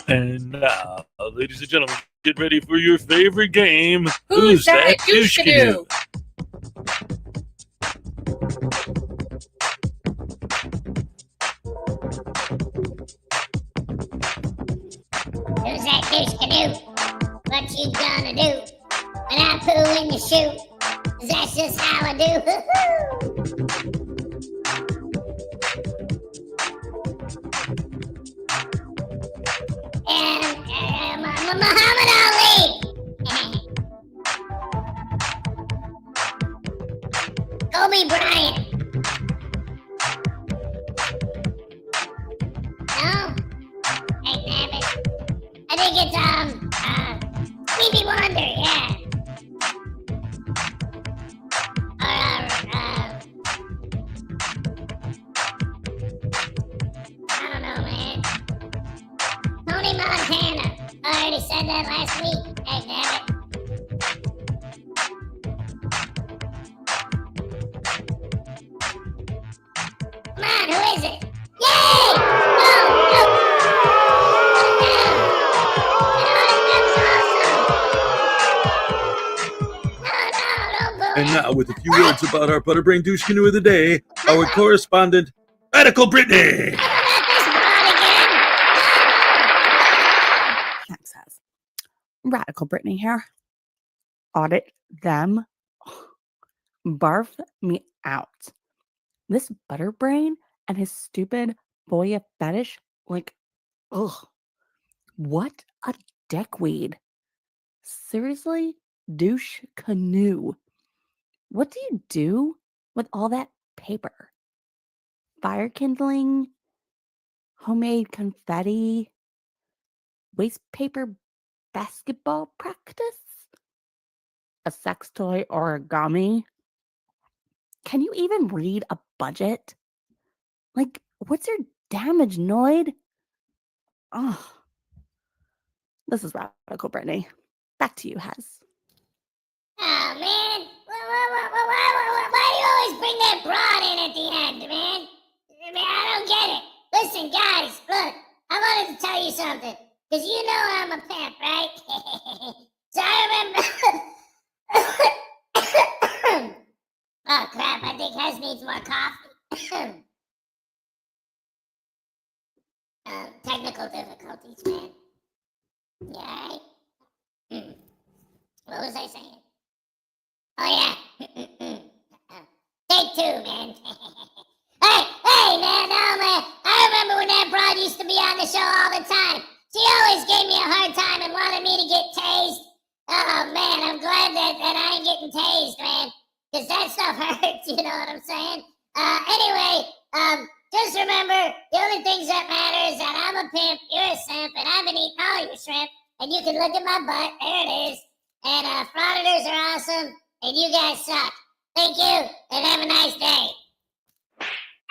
And now, ladies and gentlemen, get ready for your favorite game. Who's that douche canoe? Who's that douche canoe? What you gonna do when I poo in your shoe? 'Cause that's just how I do. And Muhammad Ali. Kobe Bryant. No? Hey, damn it. I think it's Stevie Wonder, yeah. I don't know, man. Tony Montana. I already said that last week. Hey, damn it. Come on, who is it? Yay! No! And now, with a few words about our Butterbrain Douche Canoe of the day, our correspondent, Radical Brittany. Thanks, Hez. Radical Brittany here. Audit them. Barf me out. This Butterbrain and his stupid boya fetish, like, ugh. What a dickweed. Seriously? Douche canoe. What do you do with all that paper? Fire kindling? Homemade confetti? Waste paper basketball practice? A sex toy origami? Can you even read a budget? Like, what's your damage, Noid? Oh, this is Radical Brittany. Back to you, Hez. Oh, man. Why do you always bring that broad in at the end, man? I mean, I don't get it. Listen, guys, look, I wanted to tell you something. Because you know I'm a pimp, right? So I remember... Oh, crap, I think Hez needs more coffee. Technical difficulties, man. Yeah, right? What was I saying? Oh, yeah. Take two, man. Hey, man, no, man. I remember when that broad used to be on the show all the time. She always gave me a hard time and wanted me to get tased. Oh, man, I'm glad that I ain't getting tased, man. Because that stuff hurts, you know what I'm saying? Anyway, just remember, the only things that matter is that I'm a pimp, you're a simp, and I've been eating all your shrimp, and you can look at my butt, there it is. And Frauditors are awesome, and you guys suck. Thank you, and have a nice day.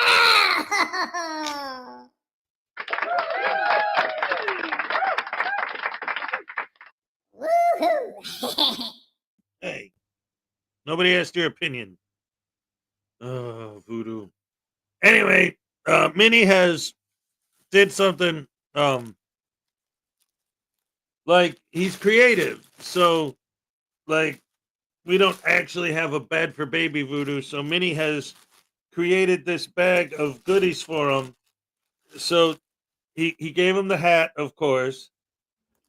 Ow! Woohoo! Hey, nobody asked your opinion. Oh, voodoo. Anyway, Minnie has did something, like, he's creative. So, like, we don't actually have a bed for baby voodoo. So Minnie has created this bag of goodies for him. So he gave him the hat, of course.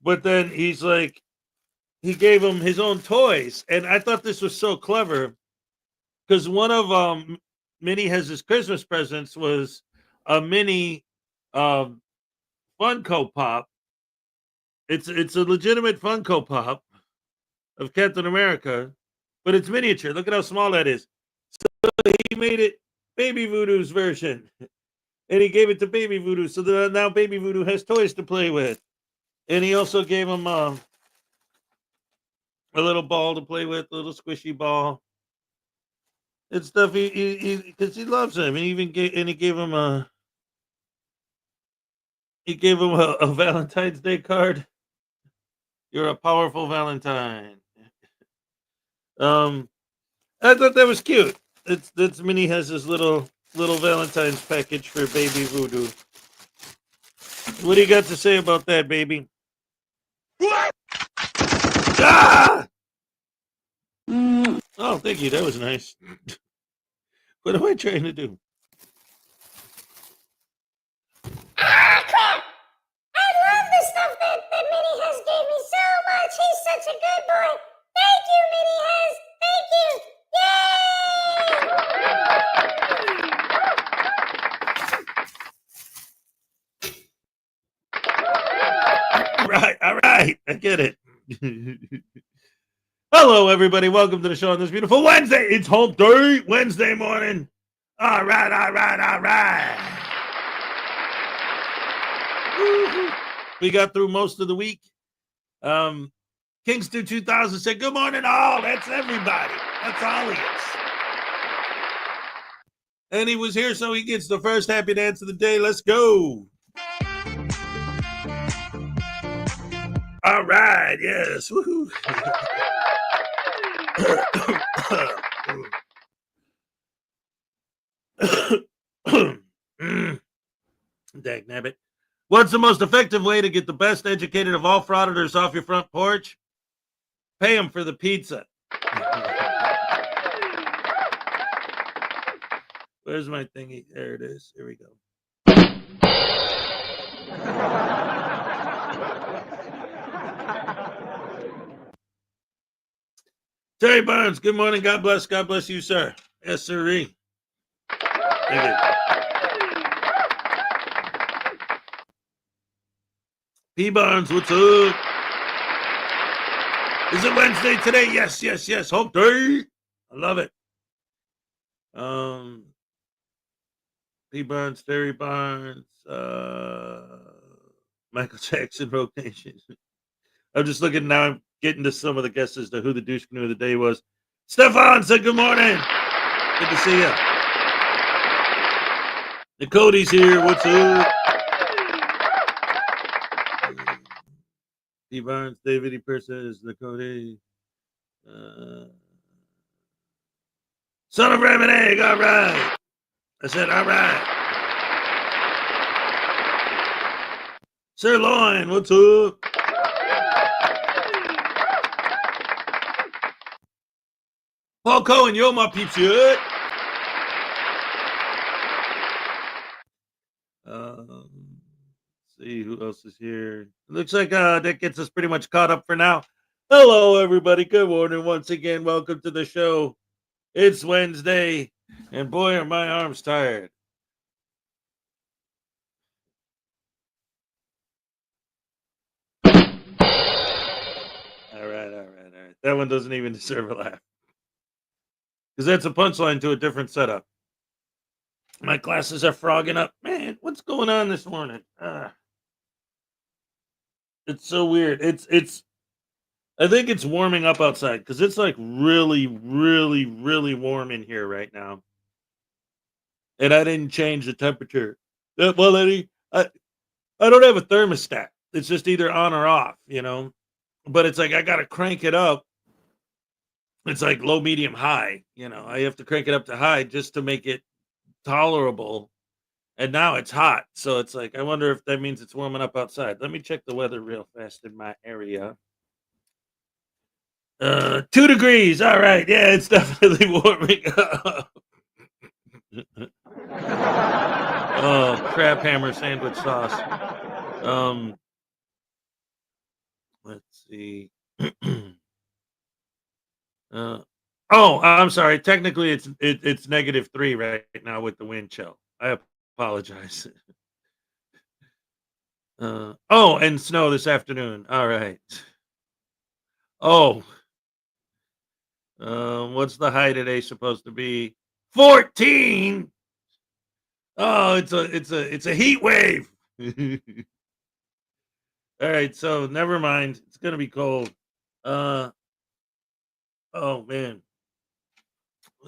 But then he's like, he gave him his own toys. And I thought this was so clever. Because one of Minnie has his Christmas presents was a mini Funko Pop. It's a legitimate Funko Pop of Captain America, but it's miniature. Look at how small that is. So he made it Baby Voodoo's version, and he gave it to Baby Voodoo. So that now Baby Voodoo has toys to play with, and he also gave him a little ball to play with, a little squishy ball. And stuff because he loves him, and he gave him a Valentine's Day card. You're a powerful Valentine. I thought that was cute. That's Minnie has his little Valentine's package for baby voodoo. What do you got to say about that, baby? Ah! Oh, thank you. That was nice. What am I trying to do? Ah, crap! I love the stuff that Minnie has gave me so much. He's such a good boy. Thank you, Minnie has. Thank you. Yay! All right. I get it. Hello, everybody. Welcome to the show on this beautiful Wednesday. It's Hump Day Wednesday morning. All right. Woo-hoo. We got through most of the week. Kingston 2000 said, good morning, all. That's everybody. That's all he is. And he was here, so he gets the first happy dance of the day. Let's go. All right. Yes. Woohoo. Dag nabbit. What's the most effective way to get the best educated of all frauditors off your front porch? Pay them for the pizza. Where's my thingy? There it is. Here we go. Terry Barnes, good morning. God bless. God bless you, sir. Yes, sirree. Thank you. P. Barnes, what's up? Is it Wednesday today? Yes. Hump day. I love it. P. Barnes, Terry Barnes, Michael Jackson rotation. I'm just looking now. I'm getting to some of the guesses to who the douche canoe of the day was. Stefan said good morning. Good to see you. The Cody's here. What's up? P. Barnes, David E. Person is the Cody. Son of Ram and Egg. All right. I said, all right. Sirloin, what's up? Paul Cohen, yo, my peeps, shit. See who else is here. It looks like that gets us pretty much caught up for now. Hello, everybody. Good morning once again. Welcome to the show. It's Wednesday, and boy, are my arms tired. All right. That one doesn't even deserve a laugh. Because that's a punchline to a different setup. My glasses are frogging up. Man, what's going on this morning? It's so weird. I think it's warming up outside because it's like really warm in here right now. And I didn't change the temperature. Well, Eddie, I don't have a thermostat. It's just either on or off, you know. But it's like I gotta crank it up. It's like low, medium, high. You know, I have to crank it up to high just to make it tolerable. And now it's hot. So it's like I wonder if that means it's warming up outside. Let me check the weather real fast in my area. 2 degrees. All right. Yeah, it's definitely warming up. Oh, crab hammer sandwich sauce. Let's see. I'm sorry. Technically, it's -3 right now with the wind chill. I apologize. And snow this afternoon. All right. Oh, what's the high today supposed to be? 14. Oh, it's a heat wave. All right, so never mind. It's gonna be cold. Oh man.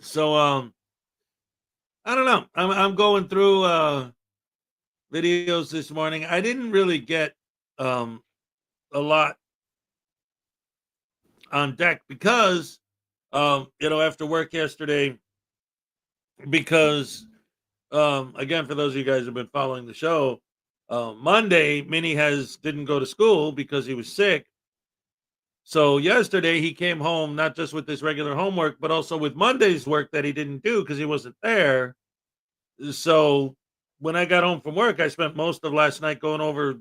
So I don't know. I'm going through videos this morning. I didn't really get a lot on deck because after work yesterday, because again, for those of you guys who've been following the show, Monday, Minnie didn't go to school because he was sick. So yesterday he came home not just with his regular homework, but also with Monday's work that he didn't do because he wasn't there. So when I got home from work, I spent most of last night going over,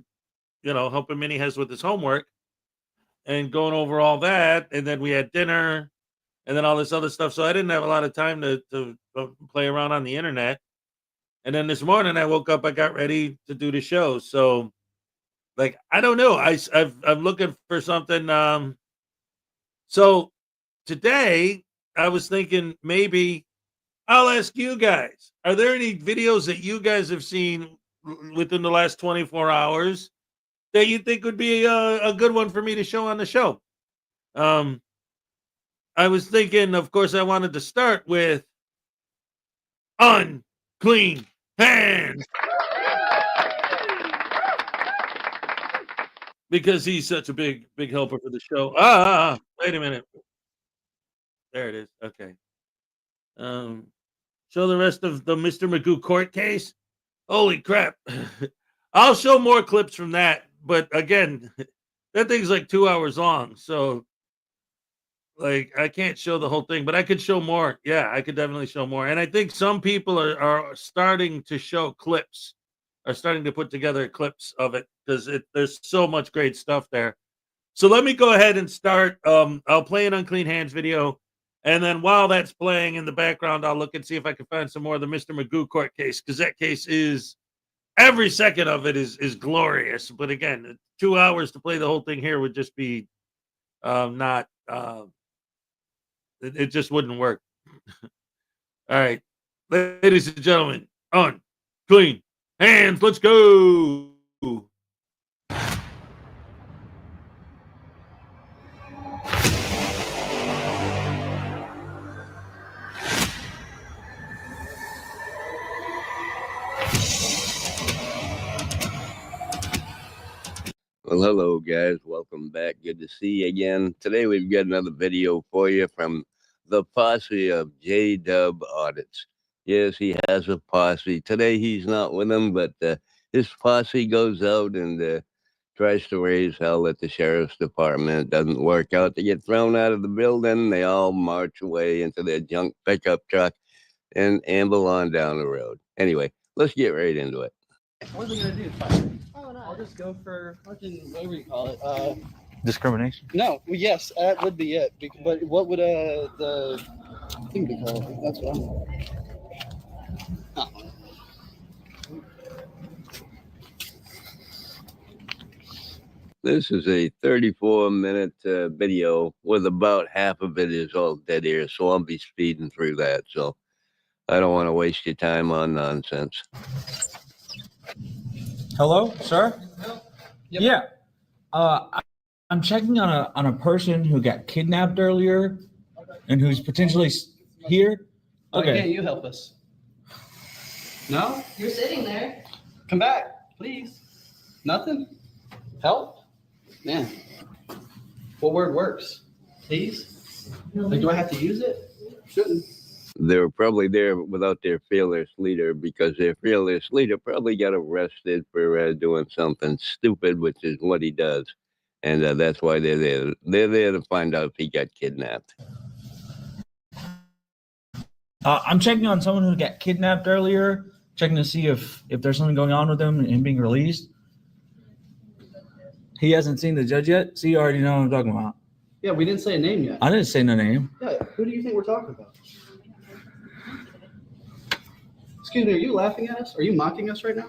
helping Minnie with his homework and going over all that. And then we had dinner and then all this other stuff. So I didn't have a lot of time to play around on the internet. And then this morning I woke up, I got ready to do the show. So like, I don't know. I'm looking for something. So today I was thinking maybe I'll ask you guys, are there any videos that you guys have seen within the last 24 hours that you think would be a good one for me to show on the show? I was thinking, of course, I wanted to start with unclean hands because he's such a big helper for the show. Wait a minute. There it is. Okay. Show the rest of the Mr. Magoo court case. Holy crap. I'll show more clips from that. But again, that thing's like 2 hours long. So like I can't show the whole thing, but I could show more. Yeah, I could definitely show more. And I think some people are starting to show clips, are starting to put together clips of it because there's so much great stuff there. So let me go ahead and start. I'll play an unclean hands video. And then while that's playing in the background, I'll look and see if I can find some more of the Mr. Magoo court case, because that case is every second of it is glorious. But again, 2 hours to play the whole thing here would just be not it just wouldn't work. All right, ladies and gentlemen, unclean hands, let's go. Well, hello guys, welcome back. Good to see you again. Today we've got another video for you from the posse of J-Dub Audits. Yes, he has a posse. Today he's not with them, but his posse goes out and tries to raise hell at the sheriff's department. It doesn't work out. They get thrown out of the building. They all march away into their junk pickup truck and amble on down the road. Anyway, let's get right into it. What are they gonna do? Fine. I'll just go for fucking whatever you call it. Discrimination? No. Well, yes, that would be it. But what would the thing be called? That's what I'm. This is a 34-minute video with about half of it is all dead air, so I'll be speeding through that. So I don't want to waste your time on nonsense. Hello, sir? Yep. Yeah. I'm checking on a person who got kidnapped earlier and who's potentially here. Why Okay. can't you help us? No? You're sitting there. Come back, please. Nothing? Help? Man. What word works? Please? Like, do I have to use it? Shouldn't. They were probably there without their fearless leader because their fearless leader probably got arrested for doing something stupid, which is what he does. And that's why they're there. They're there to find out if he got kidnapped. I'm checking on someone who got kidnapped earlier, checking to see if there's something going on with him and him being released. He hasn't seen the judge yet, so you already know what I'm talking about. Yeah, we didn't say a name yet. I didn't say no name. Yeah, who do you think we're talking about? Excuse me, are you laughing at us? Are you mocking us right now?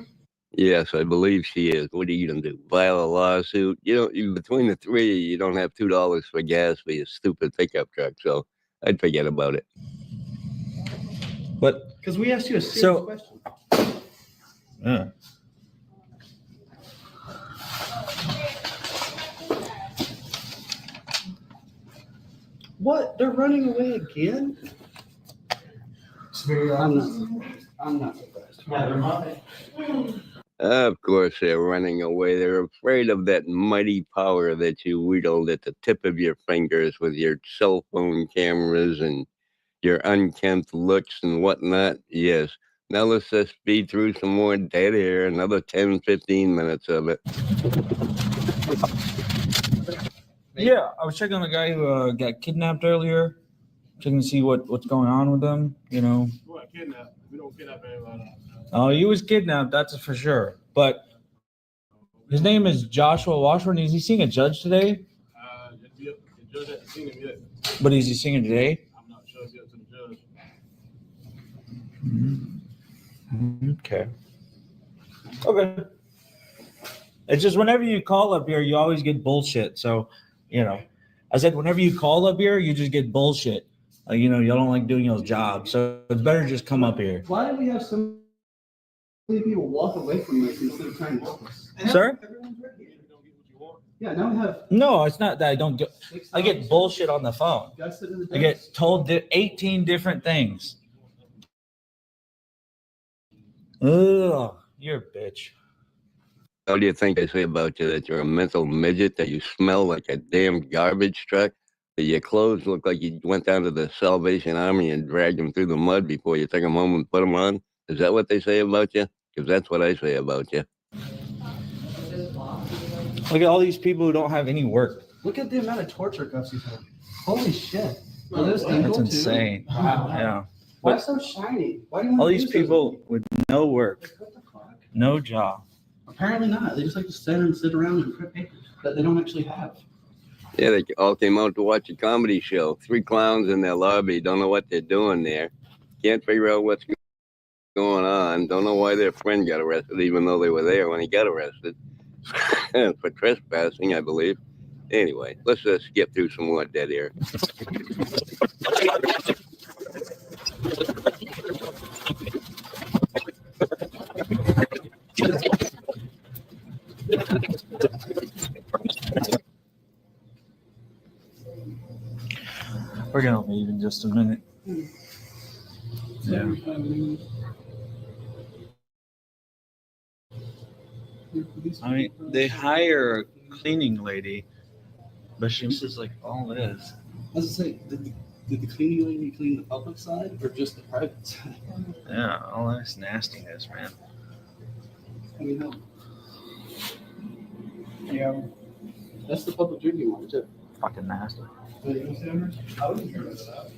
Yes, I believe she is. What are you going to do? File a lawsuit? Between the three, you don't have $2 for gas for your stupid pickup truck. So I'd forget about it. But Because we asked you a serious question. What? They're running away again? I'm not surprised. Of course, they're running away. They're afraid of that mighty power that you wield at the tip of your fingers with your cell phone cameras and your unkempt looks and whatnot. Yes, Now let's just speed through some more dead air, another 10, 15 minutes of it. Yeah, I was checking on the guy who got kidnapped earlier, checking to see what's going on with him. You know. What kidnap? We don't kidnap anybody. Oh, he was kidnapped. That's for sure. But his name is Joshua Washburn. Is he seeing a judge today? The judge hasn't seen him yet. But is he seeing it today? I'm not sure it's yet to the judge. Okay. Okay. It's just whenever you call up here, you always get bullshit. So, you know, I said whenever you call up here, you just get bullshit. You know, you don't like doing your job. So it's better just come up here. Why do we have so many people walk away from us instead of trying to help us? Sir? Everyone's right here. You don't get what you want. Yeah, now we have. No, it's not that I don't get. I get bullshit on the phone. Guys sitting in the I get told 18 different things. Ugh, you're a bitch. How do you think I say about you that you're a mental midget, that you smell like a damn garbage truck, that your clothes look like you went down to the Salvation Army and dragged them through the mud before you took them home and put them on? Is that what they say about you? Because that's what I say about you. Look at all these people who don't have any work. Look at the amount of torture cuffs you have. Holy shit. Are those That's angled too? insane. Wow. Yeah. Why so shiny? Why do you want All to these use those? people with no work, Like, what the fuck? no job. Apparently not. They just like to sit around and print papers that they don't actually have. Yeah, they all came out to watch a comedy show. 3 clowns in their lobby, don't know what they're doing there. Can't figure out what's going on. Don't know why their friend got arrested, even though they were there when he got arrested. For trespassing, I believe. Anyway, let's just skip through some more dead air. We're gonna leave in just a minute. Yeah. I mean, they hire a cleaning lady, but she misses like all this. I was gonna say, did the cleaning lady clean the public side or just the private side? Yeah, all this nastiness, man. I mean, no. Yeah. That's the public drinking water too. Fucking nasty. I wouldn't care about that.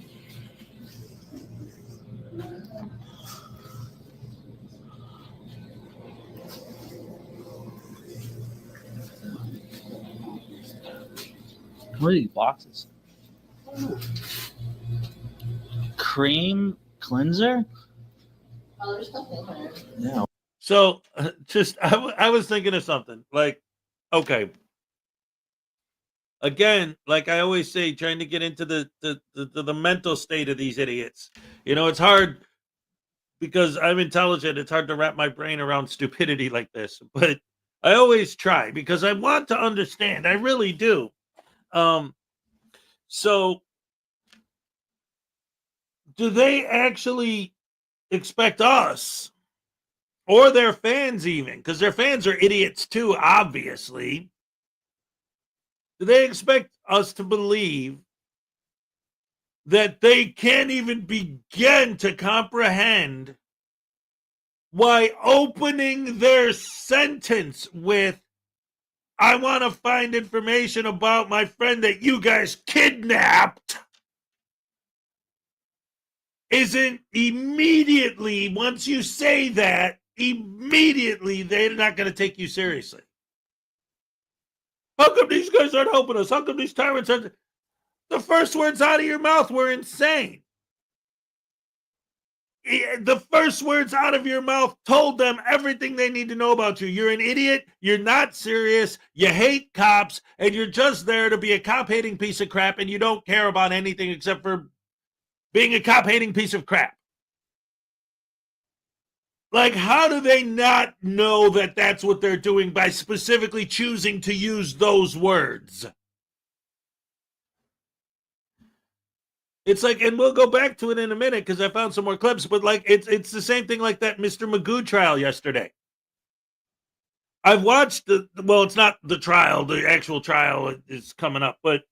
What are these boxes? Cream cleanser? Oh, there's stuff in there. Yeah. So I was thinking of something like, okay, again, like I always say, trying to get into the mental state of these idiots. You know, it's hard because I'm intelligent. It's hard to wrap my brain around stupidity like this, but I always try because I want to understand. I really do. So do they actually expect us or their fans, even because their fans are idiots too, obviously? Do they expect us to believe that they can't even begin to comprehend why opening their sentence with, I want to find information about my friend that you guys kidnapped, isn't immediately, once you say that, immediately they're not going to take you seriously? How come these guys aren't helping us? How come these tyrants aren't? The first words out of your mouth were insane. The first words out of your mouth told them everything they need to know about you. You're an idiot. You're not serious. You hate cops. And you're just there to be a cop-hating piece of crap. And you don't care about anything except for being a cop-hating piece of crap. Like, how do they not know that that's what they're doing by specifically choosing to use those words? It's like, and we'll go back to it in a minute because I found some more clips, but like, it's the same thing like that Mr. Magoo trial yesterday. I've watched well, it's not the trial, the actual trial is coming up, but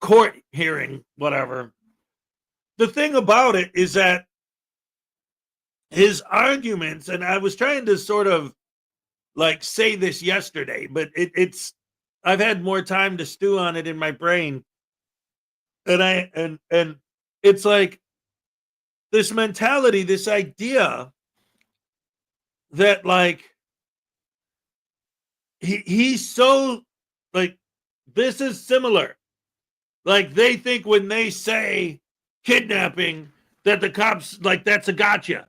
court hearing, whatever. The thing about it is that his arguments, and I was trying to sort of like say this yesterday, but it's I've had more time to stew on it in my brain. And it's like this mentality, this idea that like he's so like this is similar. Like they think when they say kidnapping that the cops like that's a gotcha.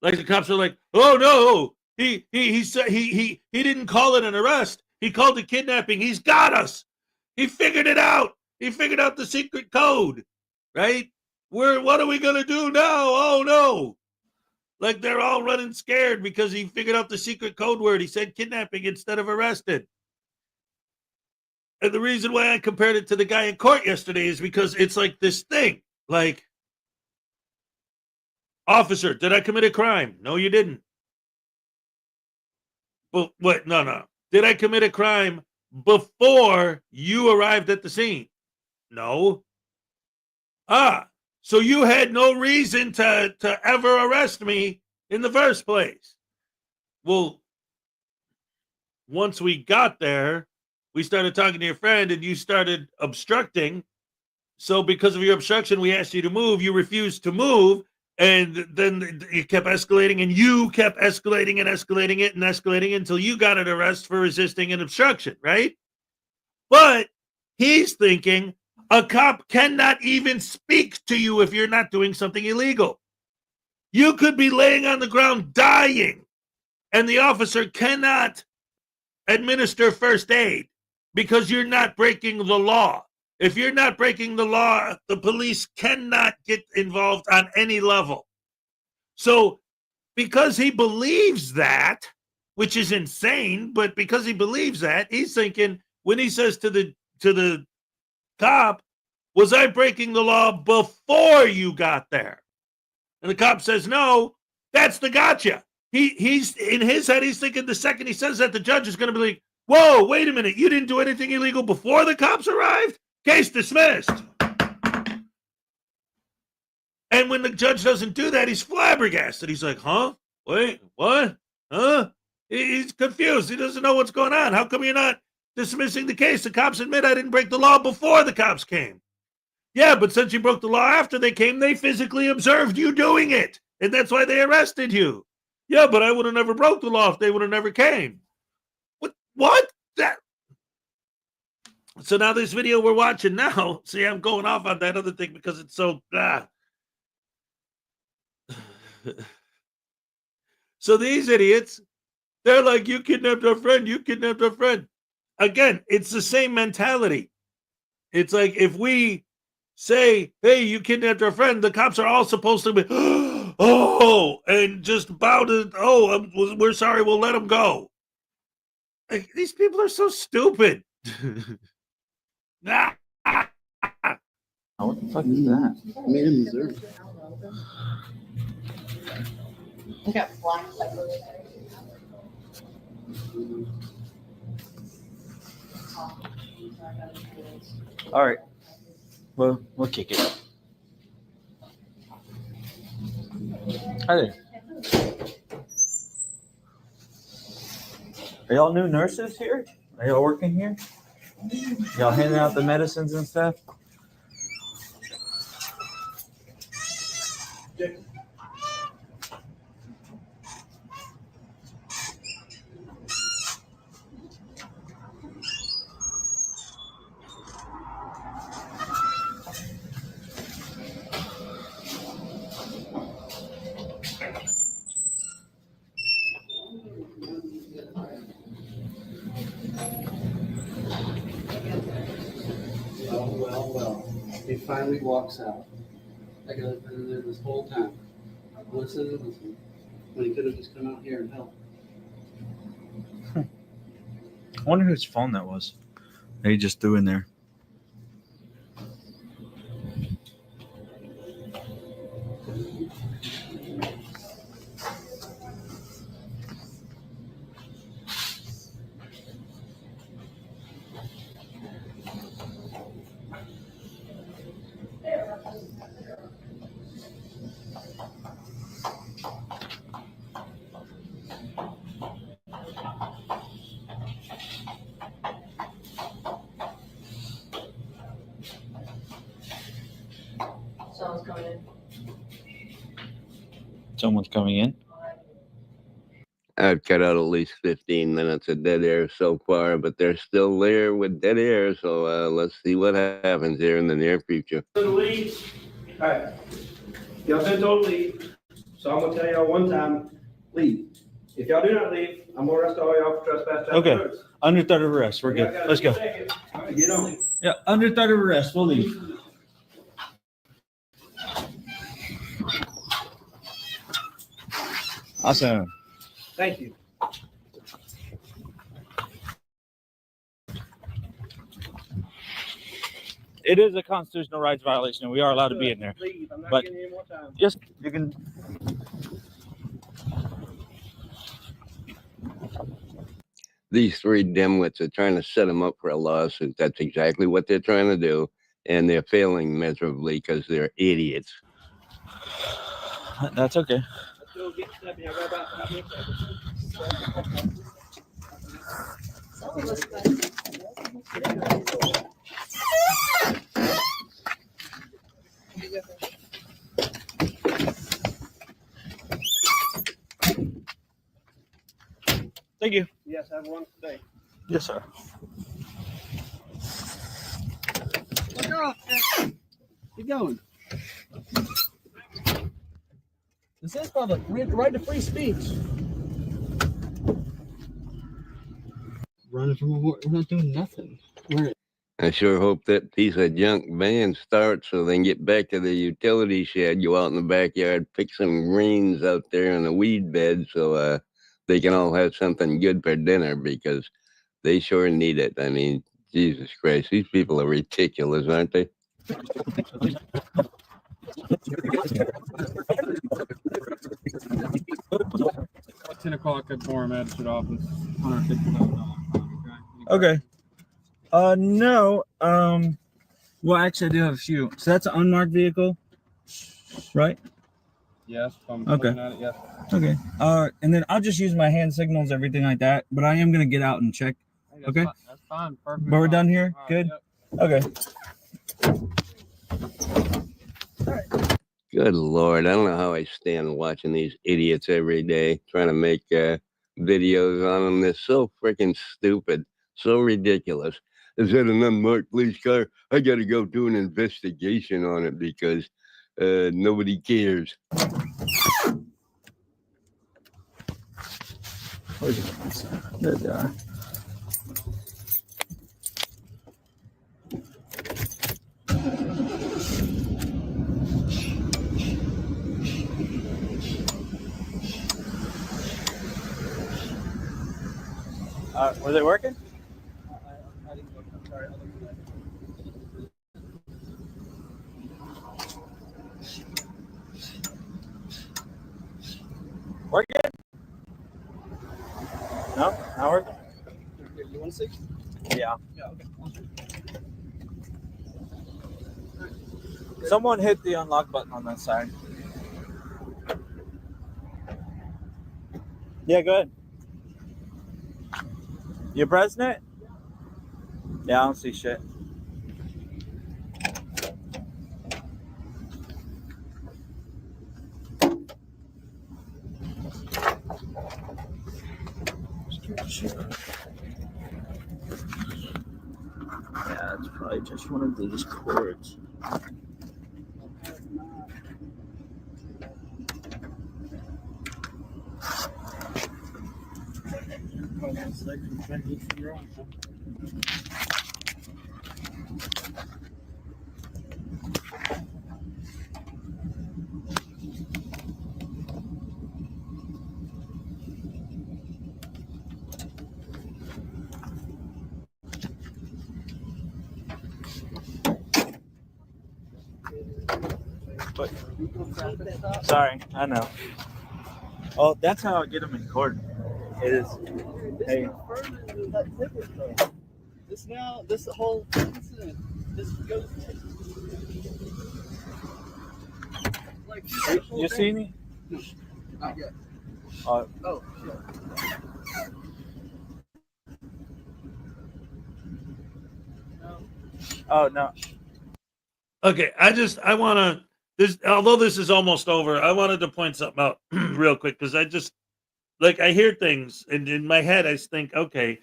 Like the cops are like, oh no, he said he didn't call it an arrest. He called it kidnapping. He's got us. He figured it out. He figured out the secret code, right? What are we gonna do now? Oh no. Like they're all running scared because he figured out the secret code word. He said kidnapping instead of arrested. And the reason why I compared it to the guy in court yesterday is because it's like this thing. Like, officer, did I commit a crime? No, you didn't. But what? No. Did I commit a crime before you arrived at the scene? No. So you had no reason to ever arrest me in the first place. Well, once we got there, we started talking to your friend and you started obstructing. So because of your obstruction, we asked you to move. You refused to move. And then it kept escalating and you kept escalating and escalating it and escalating it until you got an arrest for resisting an obstruction, right? But he's thinking a cop cannot even speak to you if you're not doing something illegal. You could be laying on the ground dying and the officer cannot administer first aid because you're not breaking the law. If you're not breaking the law, the police cannot get involved on any level. So because he believes that, which is insane, but because he believes that, he's thinking when he says to the cop, was I breaking the law before you got there? And the cop says, no, that's the gotcha. He's in his head, he's thinking the second he says that, the judge is going to be like, whoa, wait a minute. You didn't do anything illegal before the cops arrived? Case dismissed. And when the judge doesn't do that, he's flabbergasted. He's like, huh? Wait, what? Huh? He's confused. He doesn't know what's going on. How come you're not dismissing the case? The cops admit I didn't break the law before the cops came. Yeah, but since you broke the law after they came, they physically observed you doing it. And that's why they arrested you. Yeah, but I would have never broke the law if they would have never came. What? That. So now this video we're watching now, see, I'm going off on that other thing because it's so So these idiots, they're like, you kidnapped our friend, you kidnapped our friend. Again, it's the same mentality. It's like if we say, hey, you kidnapped our friend, the cops are all supposed to be, oh, and just bow to, we're sorry, we'll let him go. Like, these people are so stupid. Oh, what the fuck is that? Made in Missouri. All right. Well, we'll kick it. Hi there. Are y'all new nurses here? Are y'all working here? Y'all handing out the medicines and stuff? Well. He finally walks out. I got been there this whole time. Listen. When he could have just come out here and helped. I wonder whose phone that was. That he just threw in there. Someone's coming in. I've cut out at least 15 minutes of dead air so far, but they're still there with dead air. So let's see what happens here in the near future. Leave. All right. Y'all been told to leave. So I'm gonna tell y'all one time, leave. If y'all do not leave, I'm gonna arrest all y'all for trespass. Okay. Under threat of arrest. We're good. Let's go. All right, get on. Yeah, under threat of arrest. We'll leave. Awesome. Thank you. It is a constitutional rights violation, and we are allowed to be in there. Leave. I'm not But- getting any more time. Yes, you can. These three dimwits are trying to set them up for a lawsuit. That's exactly what they're trying to do. And they're failing miserably because they're idiots. That's okay. Let's go get stepping. I got about 5 minutes. Thank you. Yes, have one today. Yes, sir. Look off. Keep going. This is public. We have the right to free speech. Running from a war. We're not doing nothing. I sure hope that piece of junk van starts so they can get back to the utility shed, go out in the backyard, pick some greens out there in the weed bed so they can all have something good for dinner because they sure need it. I mean, Jesus Christ, these people are ridiculous, aren't they? 10 o'clock at Forum Magistrate Office, $150,000. Okay. No. Well, actually, I do have a few. So that's an unmarked vehicle, right? Yes, I'm Okay. looking at it, yes. Okay. And then I'll just use my hand signals, everything like that. But I am gonna get out and check. Hey, that's Okay. fine. That's fine. Perfect. But we're done here? All right, Good? yep. Okay. Good Lord, I don't know how I stand watching these idiots every day trying to make videos on them. They're so freaking stupid, so ridiculous. Is that an unmarked police car? I got to go do an investigation on it because nobody cares. There they are. Was it working? Working? No, not working. You want to see? Yeah. Yeah, okay. Someone hit the unlock button on that side. Yeah, go ahead. You pressing it? Yeah, I don't see shit. Yeah, it's probably just one of these cords. But sorry, I know. Oh, that's how I get them in court. Is hey, This whole incident, this goes like you see me? Not yet. Oh, Oh, shit. oh no. Okay, I want to this, although this is almost over, I wanted to point something out real quick because I just like I hear things and in my head I think, okay,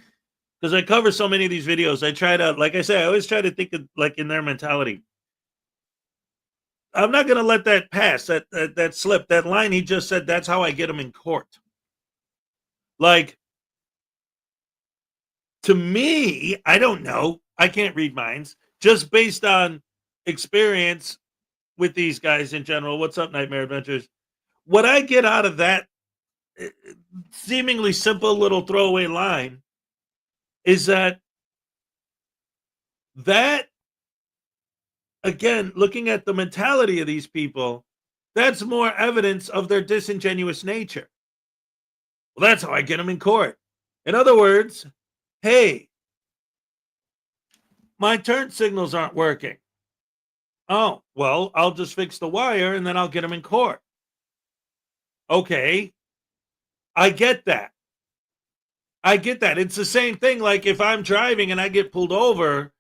because I cover so many of these videos, I try to, like I say, I always try to think of like in their mentality. I'm not gonna let that pass, that slip, that line he just said, that's how I get him in court. Like, to me, I don't know. I can't read minds. Just based on experience with these guys in general. What's up, Nightmare Adventures? What I get out of that seemingly simple little throwaway line is that again, looking at the mentality of these people, that's more evidence of their disingenuous nature. Well, that's how I get them in court. In other words, hey, my turn signals aren't working. Oh, well, I'll just fix the wire and then I'll get them in court. Okay. I get that. It's the same thing. Like if I'm driving and I get pulled over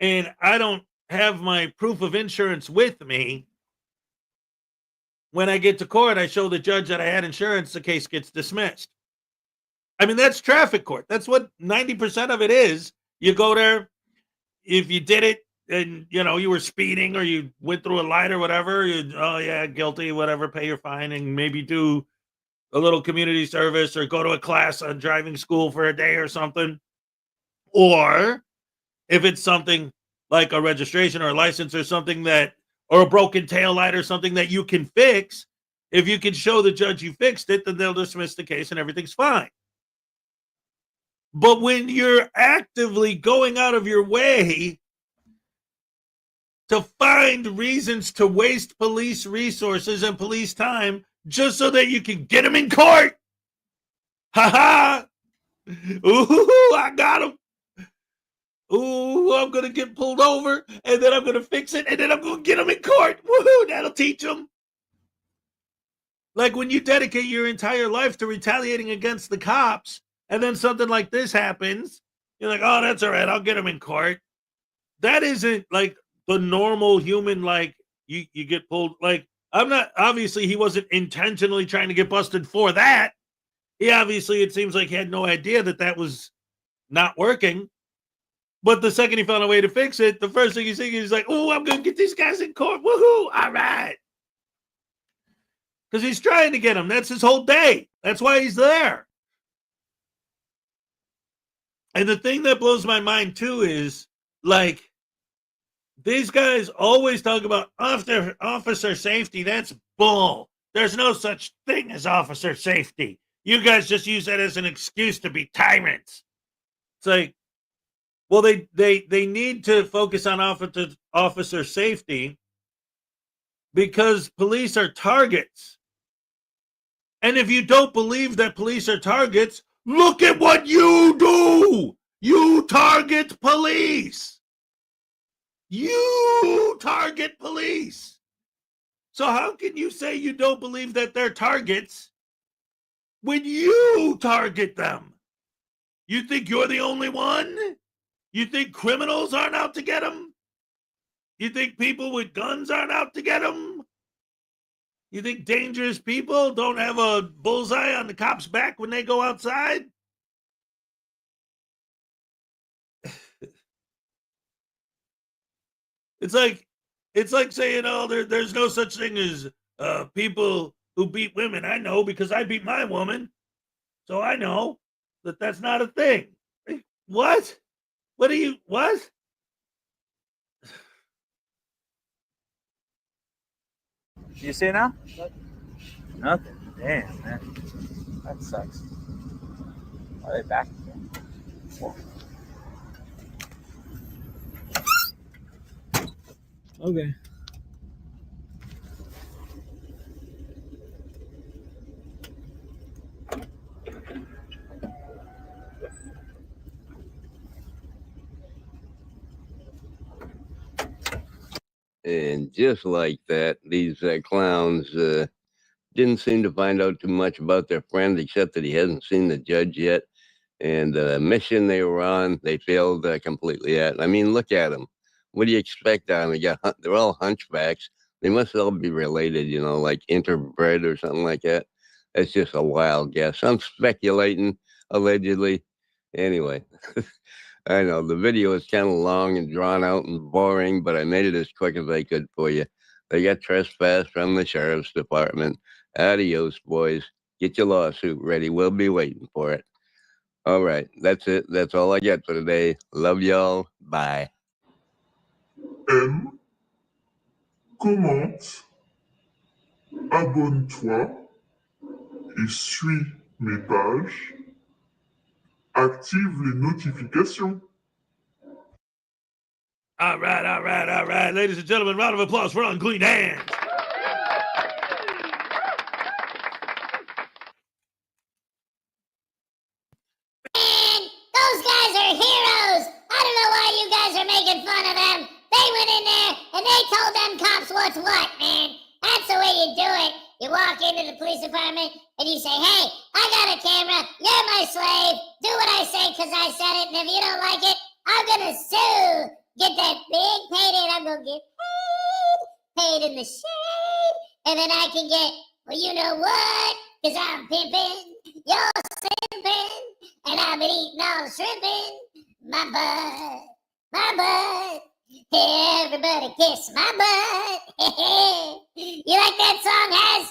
and I don't have my proof of insurance with me, when I get to court, I show the judge that I had insurance, the case gets dismissed. I mean, that's traffic court. That's what 90% of it is. You go there, if you did it and, you know, you were speeding or you went through a light or whatever, oh, yeah, guilty, whatever, pay your fine and maybe do a little community service or go to a class on driving school for a day or something. Or if it's something like a registration or a license or something that, or a broken tail light or something that you can fix, if you can show the judge you fixed it, then they'll dismiss the case and everything's fine. But when you're actively going out of your way to find reasons to waste police resources and police time just so that you can get them in court, ha! Ooh, I got him. Ooh, I'm going to get pulled over, and then I'm going to fix it, and then I'm going to get them in court. Woohoo, that'll teach them. Like when you dedicate your entire life to retaliating against the cops, and then something like this happens, you're like, oh, that's all right, I'll get them in court. That isn't like the normal human, like, you get pulled. Like, I'm not, obviously, he wasn't intentionally trying to get busted for that. He obviously, it seems like he had no idea that that was not working. But the second he found a way to fix it, the first thing he's thinking is like, oh, I'm going to get these guys in court. Woohoo. All right. Because he's trying to get them. That's his whole day. That's why he's there. And the thing that blows my mind, too, is like, these guys always talk about officer safety. That's bull. There's no such thing as officer safety. You guys just use that as an excuse to be tyrants. It's like, well, they need to focus on officer safety because police are targets. And if you don't believe that police are targets, look at what you do. You target police. You target police. So how can you say you don't believe that they're targets when you target them? You think you're the only one? You think criminals aren't out to get them? You think people with guns aren't out to get them? You think dangerous people don't have a bullseye on the cop's back when they go outside? It's like saying, oh, there's no such thing as people who beat women. I know because I beat my woman. So I know that that's not a thing. What? What? You see now? Nothing. Damn, man. That sucks. Are they back? Okay. And just like that, these clowns didn't seem to find out too much about their friend, except that he hasn't seen the judge yet. And the mission they were on, they failed completely at. I mean, look at them. What do you expect out of them? They're all hunchbacks. They must all be related, you know, like interbred or something like that. That's just a wild guess. I'm speculating, allegedly. Anyway, I know the video is kind of long and drawn out and boring, but I made it as quick as I could for you. They got trespassed from the sheriff's department. Adios, boys. Get your lawsuit ready. We'll be waiting for it. All right, that's it. That's all I got for today. Love y'all. Bye. Aime, commente, abonne-toi et suis mes pages. Active les notifications. All right, all right, all right. Ladies and gentlemen, round of applause for Unclean Hands. Man, those guys are heroes. I don't know why you guys are making fun of them. They went in there and they told them cops what's what, man. That's the way you do it. You walk into the police department and you say, hey, I got a camera. You're my slave. Do what I say because I said it. And if you don't like it, I'm going to sue. Get that big payday and I'm going to get paid in the shade. And then I can get, well, you know what? Because I'm pimping. You're simping. And I've been eating all shrimping. My butt. My butt. Everybody kiss my butt. You like that song, Has?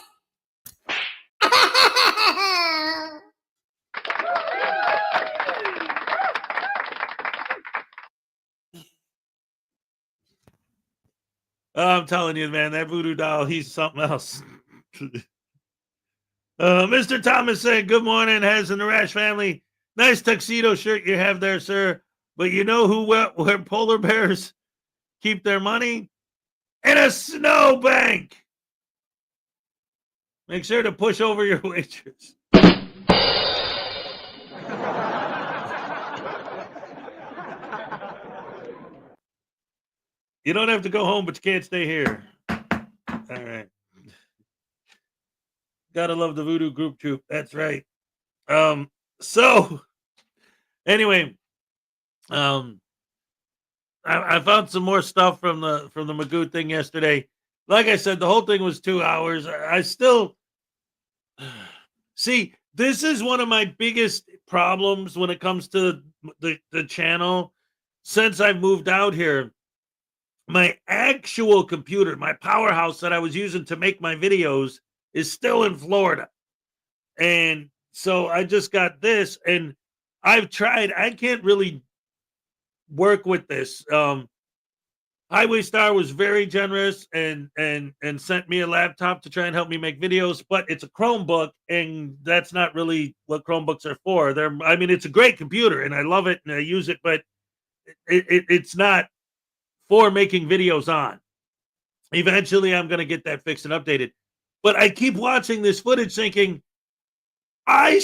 I'm telling you, man, that voodoo doll, he's something else. Mr. Thomas said, good morning, Has and the Rash family. Nice tuxedo shirt you have there, sir. But you know who where polar bears keep their money? In a snowbank. Make sure to push over your waitress. You don't have to go home, but you can't stay here. All right. Gotta love the voodoo group troop. That's right. So anyway, I found some more stuff from the Magoo thing yesterday. Like I said, the whole thing was 2 hours. I still see, this is one of my biggest problems when it comes to the channel since I moved out here. My actual computer, my powerhouse that I was using to make my videos is still in Florida. And so I just got this and I've tried, I can't really work with this. Highway Star was very generous and sent me a laptop to try and help me make videos, but it's a Chromebook and that's not really what Chromebooks are for. It's a great computer and I love it and I use it, but it's not for making videos on. Eventually I'm going to get that fixed and updated, but I keep watching this footage thinking, I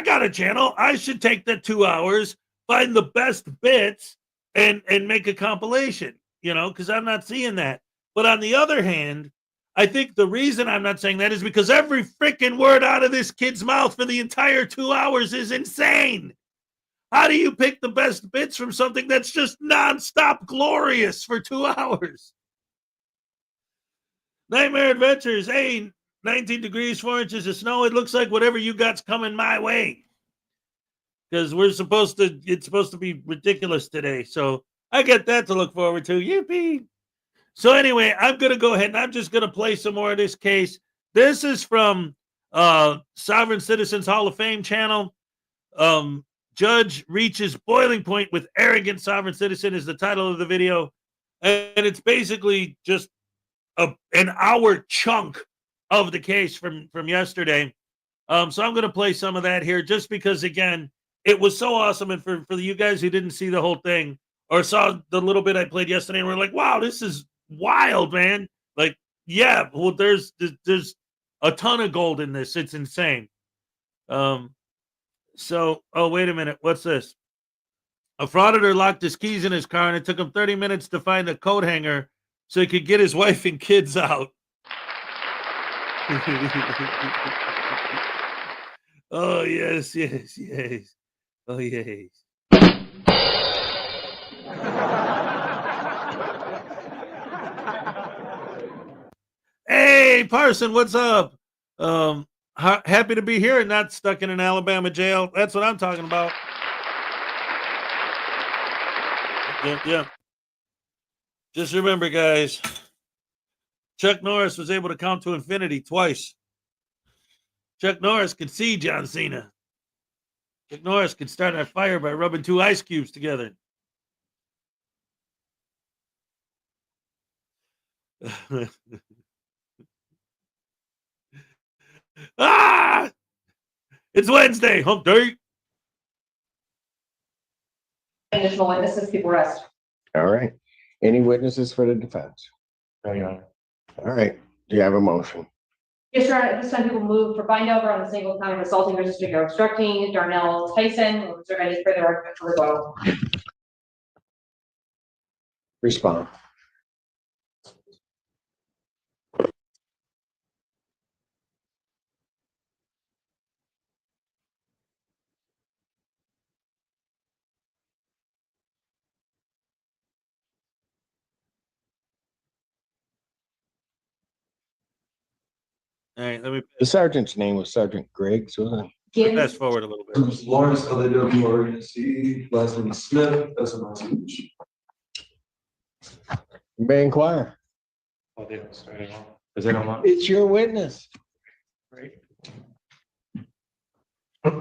got a channel. I should take that 2 hours, find the best bits and make a compilation, because I'm not seeing that. But on the other hand, I think the reason I'm not saying that is because every freaking word out of this kid's mouth for the entire 2 hours is insane. How do you pick the best bits from something that's just nonstop glorious for 2 hours? Nightmare Adventures, hey, 19 degrees, 4 inches of snow. It looks like whatever you got's coming my way. Because it's supposed to be ridiculous today. So I get that to look forward to. Yippee. So anyway, I'm going to go ahead and I'm just going to play some more of this case. This is from Sovereign Citizens Hall of Fame channel. Judge reaches boiling point with arrogant sovereign citizen is the title of the video. And it's basically just an hour chunk of the case from yesterday. So I'm going to play some of that here just because, again, it was so awesome. And for you guys who didn't see the whole thing or saw the little bit I played yesterday and were like, wow, this is wild, man. Like, yeah, well, there's a ton of gold in this. It's insane. So, oh, wait a minute. What's this? A frauditor locked his keys in his car and it took him 30 minutes to find a coat hanger so he could get his wife and kids out. Oh, yes, yes, yes. Oh, yes. Hey, Parson, what's up? Happy to be here and not stuck in an Alabama jail. That's what I'm talking about. Yeah. Just remember, guys, Chuck Norris was able to count to infinity twice. Chuck Norris could see John Cena. Chuck Norris could start a fire by rubbing 2 ice cubes together. Ah! It's Wednesday. Hump day. Additional witnesses, people rest. All right. Any witnesses for the defense? No, Your Honor. All right. Do you have a motion? Yes, Your Honor, at this time, people move for bind over on the single count of assaulting versus figure obstructing Darnell Tyson. Will reserve any further argument for rebuttal. Respond. All right, let me The sergeant's name was Sergeant Griggs, wasn't fast forward a little bit. Lawrence, LAW, last name is Smith, SMIC. You may inquire. Oh, they don't start at all. Because they don't want. It's your witness. Right. How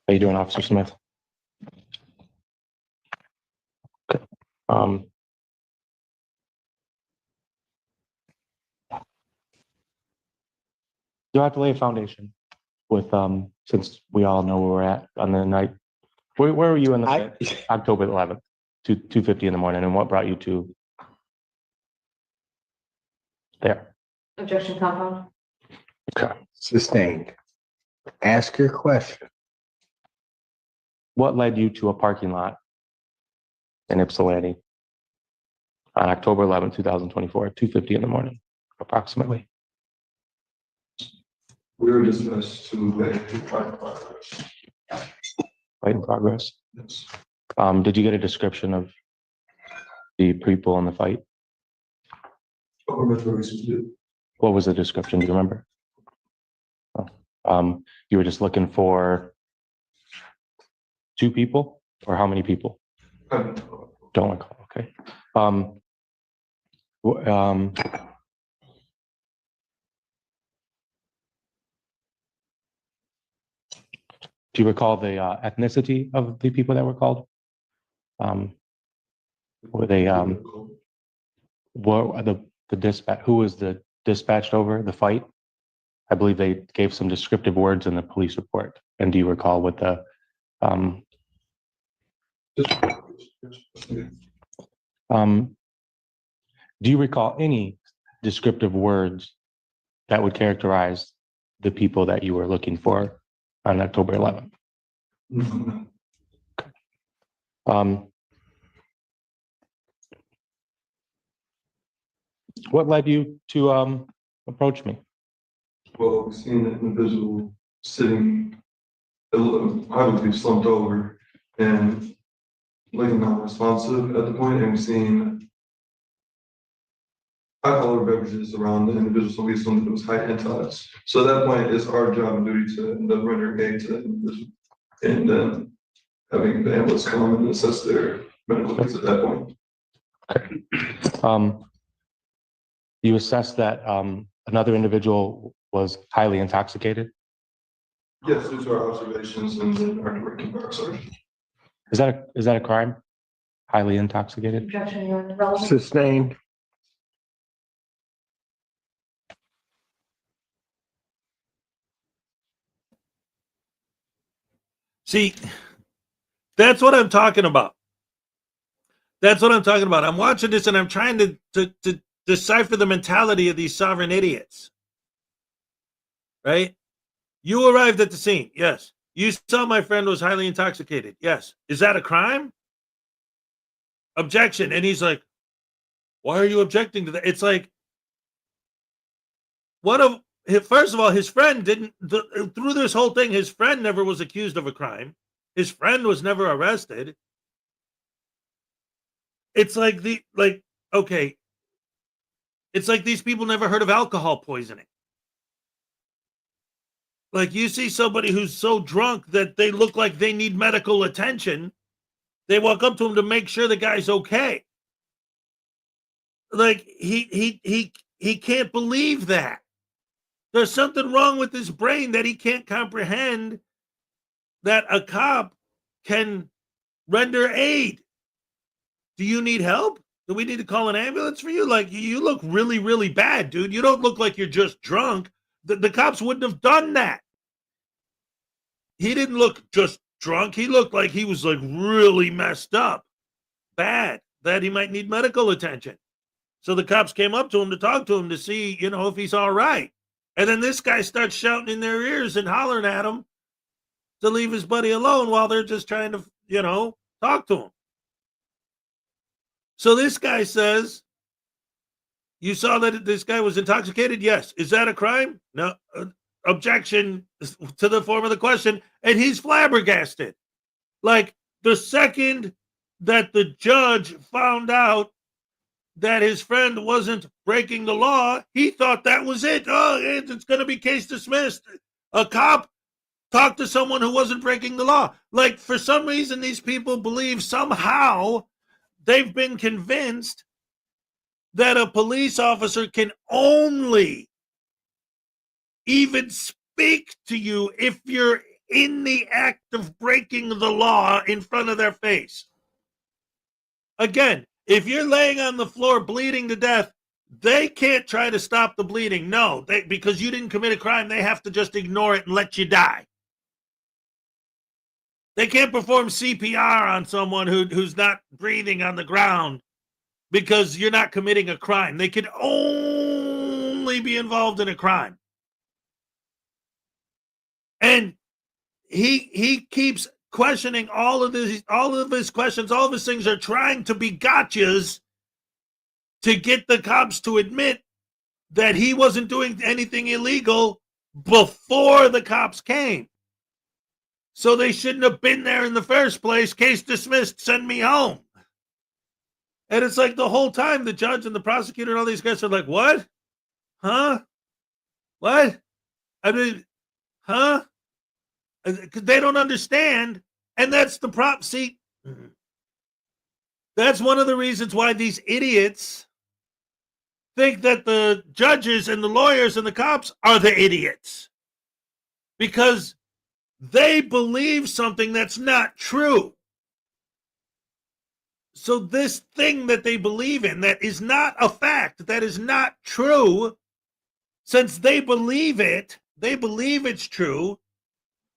you doing, Officer Smith? Okay. You'll have to lay a foundation with, since we all know where we're at on the night. Where were you in the October 11th, 2:50 in the morning, and what brought you to there? Objection compound. Okay. Sustained. Ask your question. What led you to a parking lot in Ypsilanti on October 11th, 2024, 2:50 in the morning, approximately? We were dismissed to a progress. Fight in progress. Yes. Did you get a description of the people in the fight? What was the description? Do you remember? Oh. You were just looking for 2 people, or how many people? Don't recall. Okay. Do you recall the ethnicity of the people that were called? Were they were the dispatch? Who was the dispatched over the fight? I believe they gave some descriptive words in the police report. And do you recall what the do you recall any descriptive words that would characterize the people that you were looking for on October 11th? What led you to approach me? Well, we've seen an individual sitting, obviously slumped over and looking non-responsive at the point, and we've seen alcoholic beverages around the individual, so we assumed that it was high intox. So at that point, it's our job and duty to end up rendering aid to that individual, and then having the ambulance come and assess their medical needs at that point. Okay. You assessed that another individual was highly intoxicated? Yes, these are our observations and then our directing by our sergeant. Is that a crime? Highly intoxicated? Objection, Your Honor. Relevant. Sustained. See, that's what I'm talking about. That's what I'm talking about. I'm watching this and I'm trying to decipher the mentality of these sovereign idiots. Right? You arrived at the scene. Yes. You saw my friend was highly intoxicated. Yes. Is that a crime? Objection. And he's like, why are you objecting to that? It's like, first of all, his friend didn't, through this whole thing, his friend never was accused of a crime. His friend was never arrested. It's like okay, it's like these people never heard of alcohol poisoning. Like you see somebody who's so drunk that they look like they need medical attention. They walk up to him to make sure the guy's okay. Like he can't believe that. There's something wrong with his brain that he can't comprehend that a cop can render aid. Do you need help? Do we need to call an ambulance for you? Like, you look really, really bad, dude. You don't look like you're just drunk. The cops wouldn't have done that. He didn't look just drunk. He looked like he was like really messed up, bad, that he might need medical attention. So the cops came up to him to talk to him to see, you know, if he's all right. And then this guy starts shouting in their ears and hollering at him to leave his buddy alone while they're just trying to, you know, talk to him. So this guy says, you saw that this guy was intoxicated? Yes. Is that a crime? No. Objection to the form of the question. And he's flabbergasted. Like, the second that the judge found out that his friend wasn't breaking the law, he thought that was it. Oh, it's going to be case dismissed. A cop talked to someone who wasn't breaking the law. Like, for some reason, these people believe somehow they've been convinced that a police officer can only even speak to you if you're in the act of breaking the law in front of their face. Again, if you're laying on the floor bleeding to death, they can't try to stop the bleeding. No, because you didn't commit a crime, they have to just ignore it and let you die. They can't perform CPR on someone who's not breathing on the ground because you're not committing a crime. They can only be involved in a crime. And he keeps questioning all of his questions. All of his things are trying to be gotchas to get the cops to admit that he wasn't doing anything illegal before the cops came. So they shouldn't have been there in the first place. Case dismissed, send me home. And it's like the whole time the judge and the prosecutor and all these guys are like, what? Huh? What? I mean, huh? They don't understand. And that's the prop. See, that's one of the reasons why these idiots think that the judges and the lawyers and the cops are the idiots. Because they believe something that's not true. So this thing that they believe in that is not a fact, that is not true, since they believe it, they believe it's true,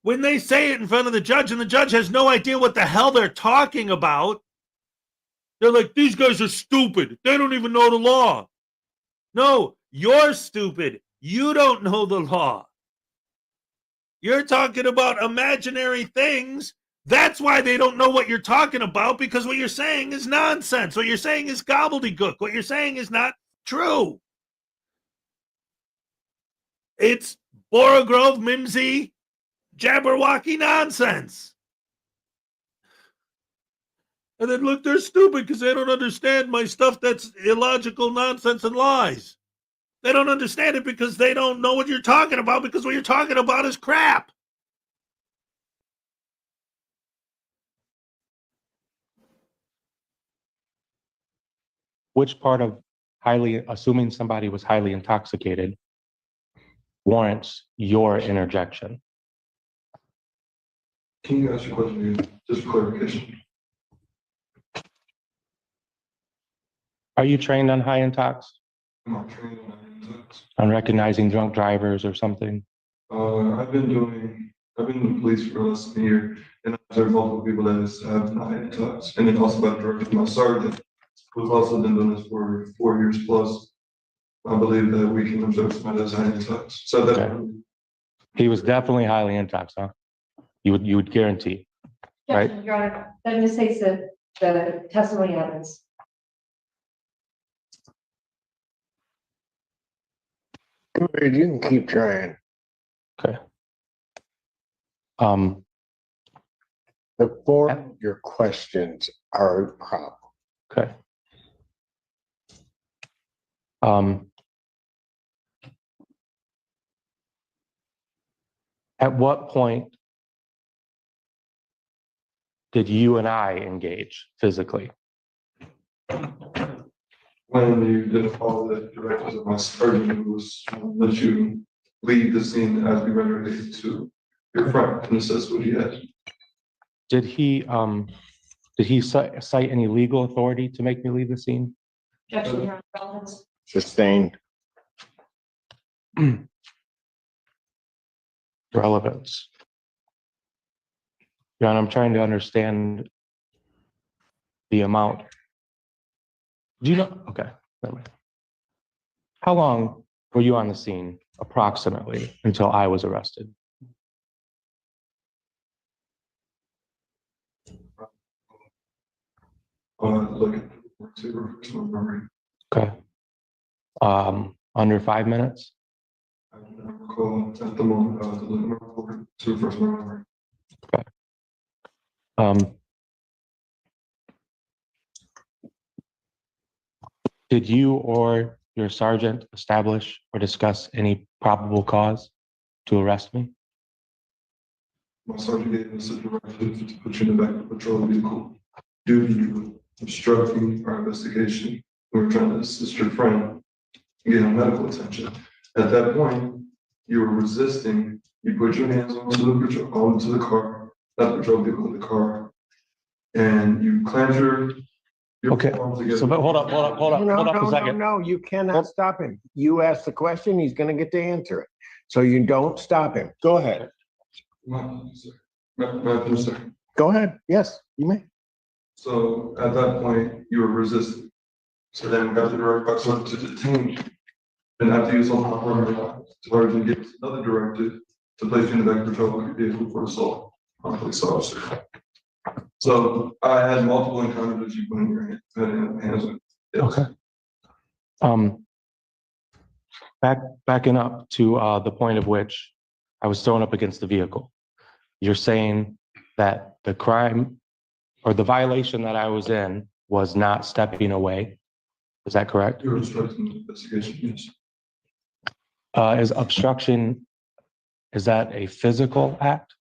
when they say it in front of the judge and the judge has no idea what the hell they're talking about, they're like, these guys are stupid. They don't even know the law. No, you're stupid. You don't know the law. You're talking about imaginary things. That's why they don't know what you're talking about, because what you're saying is nonsense. What you're saying is gobbledygook. What you're saying is not true. It's Borogrove, Mimsy, Jabberwocky nonsense. And then look, they're stupid because they don't understand my stuff that's illogical nonsense and lies. They don't understand it because they don't know what you're talking about, because what you're talking about is crap. Which part of assuming somebody was highly intoxicated warrants your interjection? Can you ask your question again, just for clarification? Are you trained on high intox? I'm not trained on high intox. On recognizing drunk drivers or something? I've been in the police for less than a year, and I've observed multiple people that have high intox, and then also by directing my sergeant, who's also been doing this for 4 years plus. I believe that we can observe somebody that's high intox. So that He was definitely highly intox, huh? You would guarantee, right? Your Honor, that misstates the testimony evidence. Go ahead, you can keep trying. Okay. The form of your questions are a problem. Okay. At what point did you and I engage physically? When you didn't follow the directives of my sergeant, who was let you leave the scene as we rendered to your friend and assess what he had. Did he cite any legal authority to make me leave the scene? Objection, Your Honor. Relevance. Sustained. Relevance. John, I'm trying to understand the amount. Do you know? Okay, never mind. How long were you on the scene approximately until I was arrested? Look at the report to memory. Okay. Under 5 minutes? I do not recall at the moment. I was looking at my report to refresh my memory. Okay. Did you or your sergeant establish or discuss any probable cause to arrest me? My sergeant gave us a directive to put you in the back of the patrol vehicle due to you obstructing our investigation. We were trying to assist your friend in getting medical attention. At that point, you were resisting. You put your hands onto the car, not the patrol vehicle, the car, and you clamped your Okay. palms together. So, but hold up a second. No, you cannot stop him. You ask the question, he's gonna get to answer it. So you don't stop him. Go ahead. May I finish, sir? Go ahead. Yes, you may. So at that point, you were resisting. So then we got the direct buck to detain you. And after you saw my partner, Sergeant gave us another directive to place you in the back of the patrol vehicle for assault on a police officer. So I had multiple encounters with you putting your hands on. Yes. Okay. Backing up to the point of which I was thrown up against the vehicle. You're saying that the crime or the violation that I was in was not stepping away. Is that correct? You were obstructing the investigation, yes. Is obstruction, is that a physical act?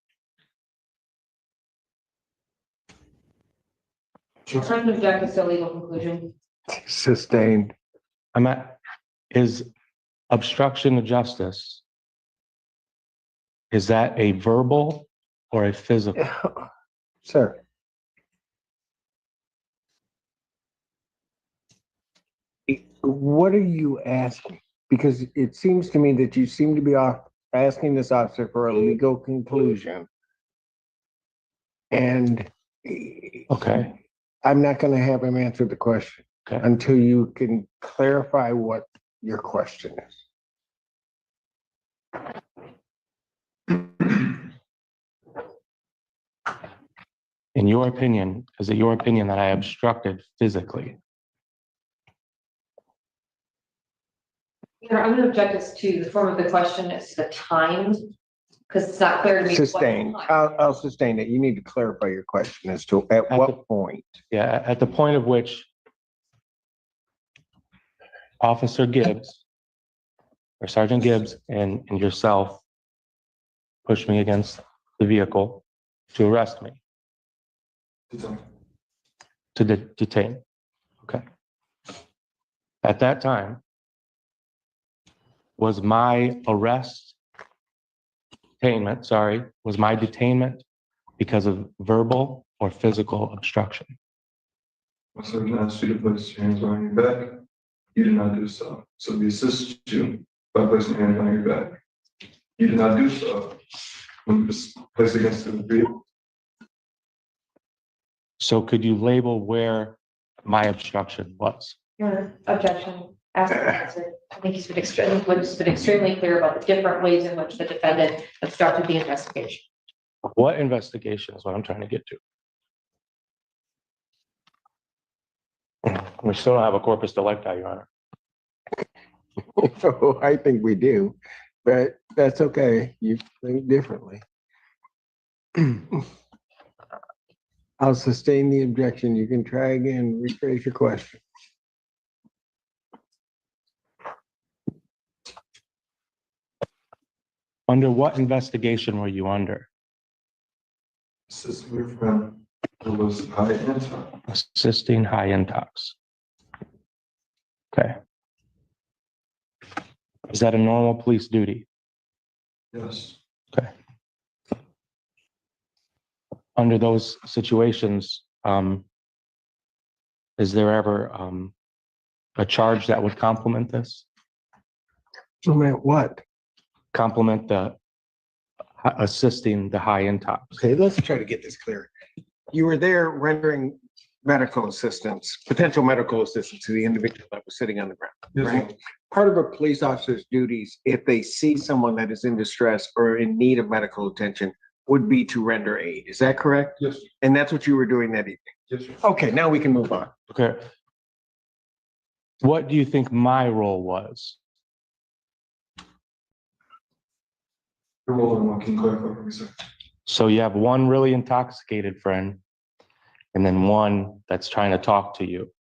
Sergeant objects to legal conclusion. Sustained. Is obstruction of justice, is that a verbal or a physical? Sir. What are you asking? Because it seems to me that you seem to be asking this officer for a legal conclusion. And okay, I'm not going to have him answer the question until you can clarify what your question is. In your opinion, is it your opinion that I obstructed physically? I'm going to object this to the form of the question as to the time, because it's not clear to me. Sustained. I'll sustain it. You need to clarify your question as to at what point. Yeah, at the point of which Officer Gibbs or Sergeant Gibbs and yourself pushed me against the vehicle to arrest me. To detain. Okay. At that time, was my detainment because of verbal or physical obstruction? My sergeant asked you to place your hands behind your back. You did not do so. So we assisted you by placing your hands behind your back. You did not do so when you was placed against the vehicle. So could you label where my obstruction was? Your objection. Ask the answer. I think he's been extremely clear about the different ways in which the defendant obstructed the investigation. What investigation is what I'm trying to get to? We still don't have a corpus delicti, Your Honor. So I think we do, but that's okay. You think differently. I'll sustain the objection. You can try again, rephrase your question. Under what investigation were you under? Assisting your friend who was high intox. Assisting high intox. Okay. Is that a normal police duty? Yes. Okay. Under those situations, is there ever a charge that would complement this? Implement what? Complement the assisting the high intox. Okay, let's try to get this clear. You were there rendering medical assistance, potential medical assistance to the individual that was sitting on the ground, Yes, right? Part of a police officer's duties, if they see someone that is in distress or in need of medical attention, would be to render aid. Is that correct? Yes. And that's what you were doing that evening? Yes, sir. Okay, now we can move on. Okay. What do you think my role was? You're more than one. Can you clarify for me, sir? So you have one really intoxicated friend and then one that's trying to talk to you.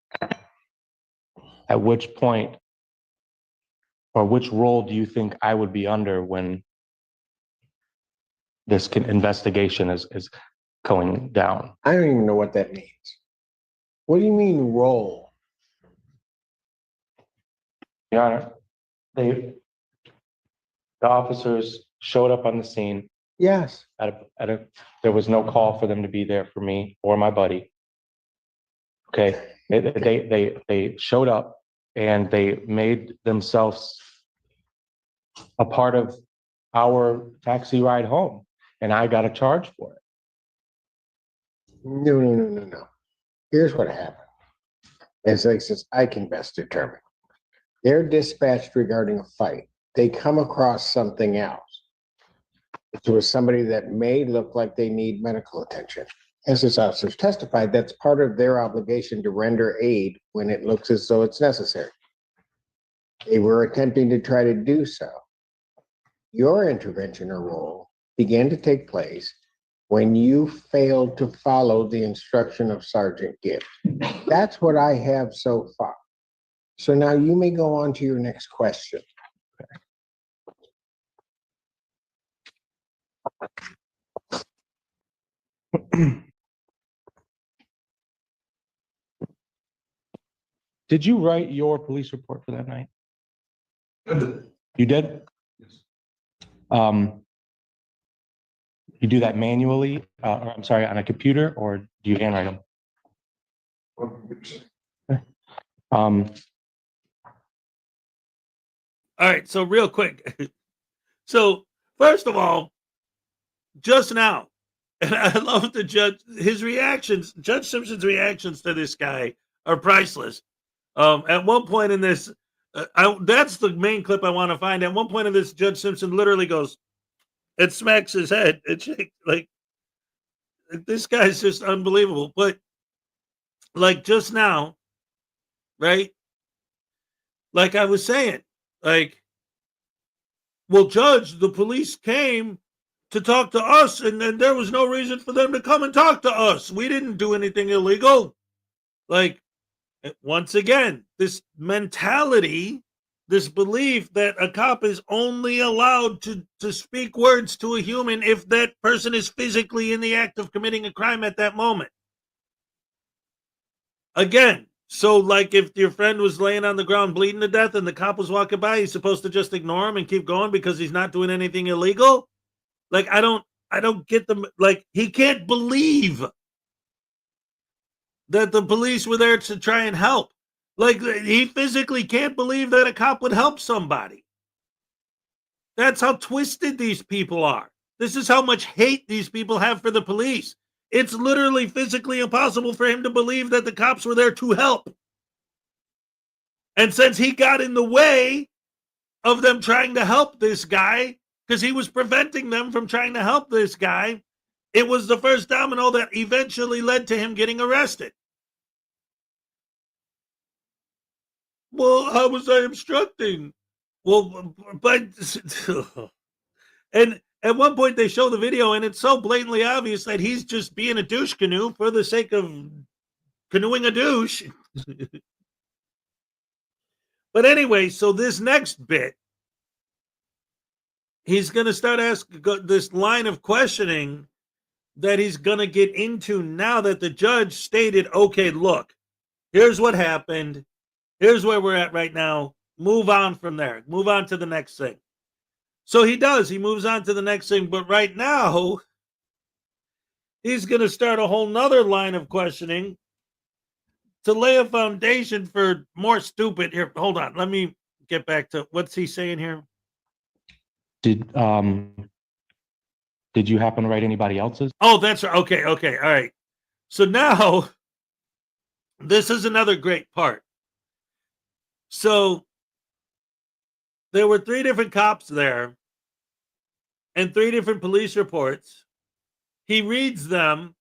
At which point, or which role do you think I would be under when this investigation is going down? I don't even know what that means. What do you mean role? Your Honor, the officers showed up on the scene. Yes. There was no call for them to be there for me or my buddy. Okay, they showed up and they made themselves a part of our taxi ride home, and I got a charge for it. No. Here's what happened. As I can best determine. They're dispatched regarding a fight. They come across something else. It was somebody that may look like they need medical attention. As this officers testified, that's part of their obligation to render aid when it looks as though it's necessary. They were attempting to try to do so. Your intervention or role began to take place when you failed to follow the instruction of Sergeant Gibb. That's what I have so far. So now you may go on to your next question. Did you write your police report for that night? I did. You did? Yes. You do that manually, or I'm sorry, on a computer, or do you handwrite them? All right, so real quick. So first of all, just now, and I love the judge, his reactions, Judge Simpson's reactions to this guy are priceless. At one point in this, that's the main clip I want to find. At one point in this, Judge Simpson literally goes, it smacks his head. It shakes, like, this guy's just unbelievable. But like just now, right? Like I was saying, like, well, Judge, the police came to talk to us, and then there was no reason for them to come and talk to us. We didn't do anything illegal. Like, once again, this mentality, this belief that a cop is only allowed to speak words to a human if that person is physically in the act of committing a crime at that moment. Again, so like if your friend was laying on the ground bleeding to death and the cop was walking by, he's supposed to just ignore him and keep going because he's not doing anything illegal? Like, I don't get them. Like, he can't believe that the police were there to try and help. Like, he physically can't believe that a cop would help somebody. That's how twisted these people are. This is how much hate these people have for the police. It's literally physically impossible for him to believe that the cops were there to help. And since he got in the way of them trying to help this guy, because he was preventing them from trying to help this guy, it was the first domino that eventually led to him getting arrested. Well, how was I obstructing? Well, but and at one point they show the video and it's so blatantly obvious that he's just being a douche canoe for the sake of canoeing a douche. But anyway, so this next bit, he's going to start asking this line of questioning that he's going to get into now that the judge stated, okay, look, here's what happened. Here's where we're at right now. Move on from there. Move on to the next thing. So he does. He moves on to the next thing. But right now, he's going to start a whole nother line of questioning to lay a foundation for more stupid. Here, hold on. Let me get back to what's he saying here. Did you happen to write anybody else's? Oh, that's right. Okay. All right. So now, this is another great part. So there were 3 different cops there and 3 different police reports. He reads them,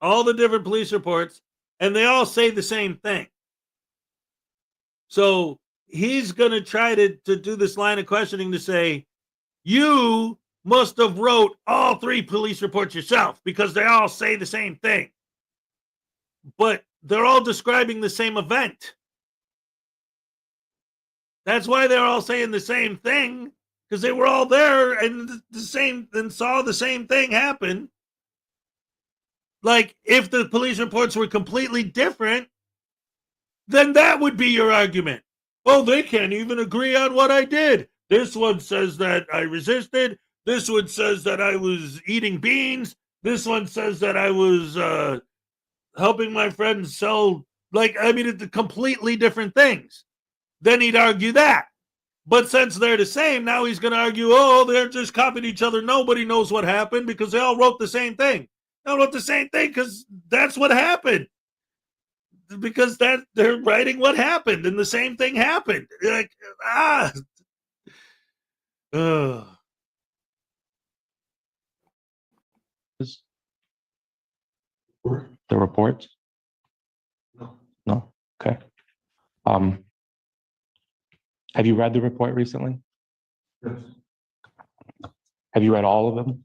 all the different police reports, and they all say the same thing. So he's going to try to do this line of questioning to say, you must have wrote all 3 police reports yourself because they all say the same thing. But they're all describing the same event. That's why they're all saying the same thing, because they were all there and saw the same thing happen. Like, if the police reports were completely different, then that would be your argument. Well, they can't even agree on what I did. This one says that I resisted. This one says that I was eating beans. This one says that I was helping my friend sell. Like, I mean, it's completely different things. Then he'd argue that. But since they're the same, now he's going to argue, oh, they're just copying each other. Nobody knows what happened because they all wrote the same thing. They all wrote the same thing because that's what happened. Because they're writing what happened and the same thing happened. Like, The report? No. Okay. Have you read the report recently? Yes. Have you read all of them?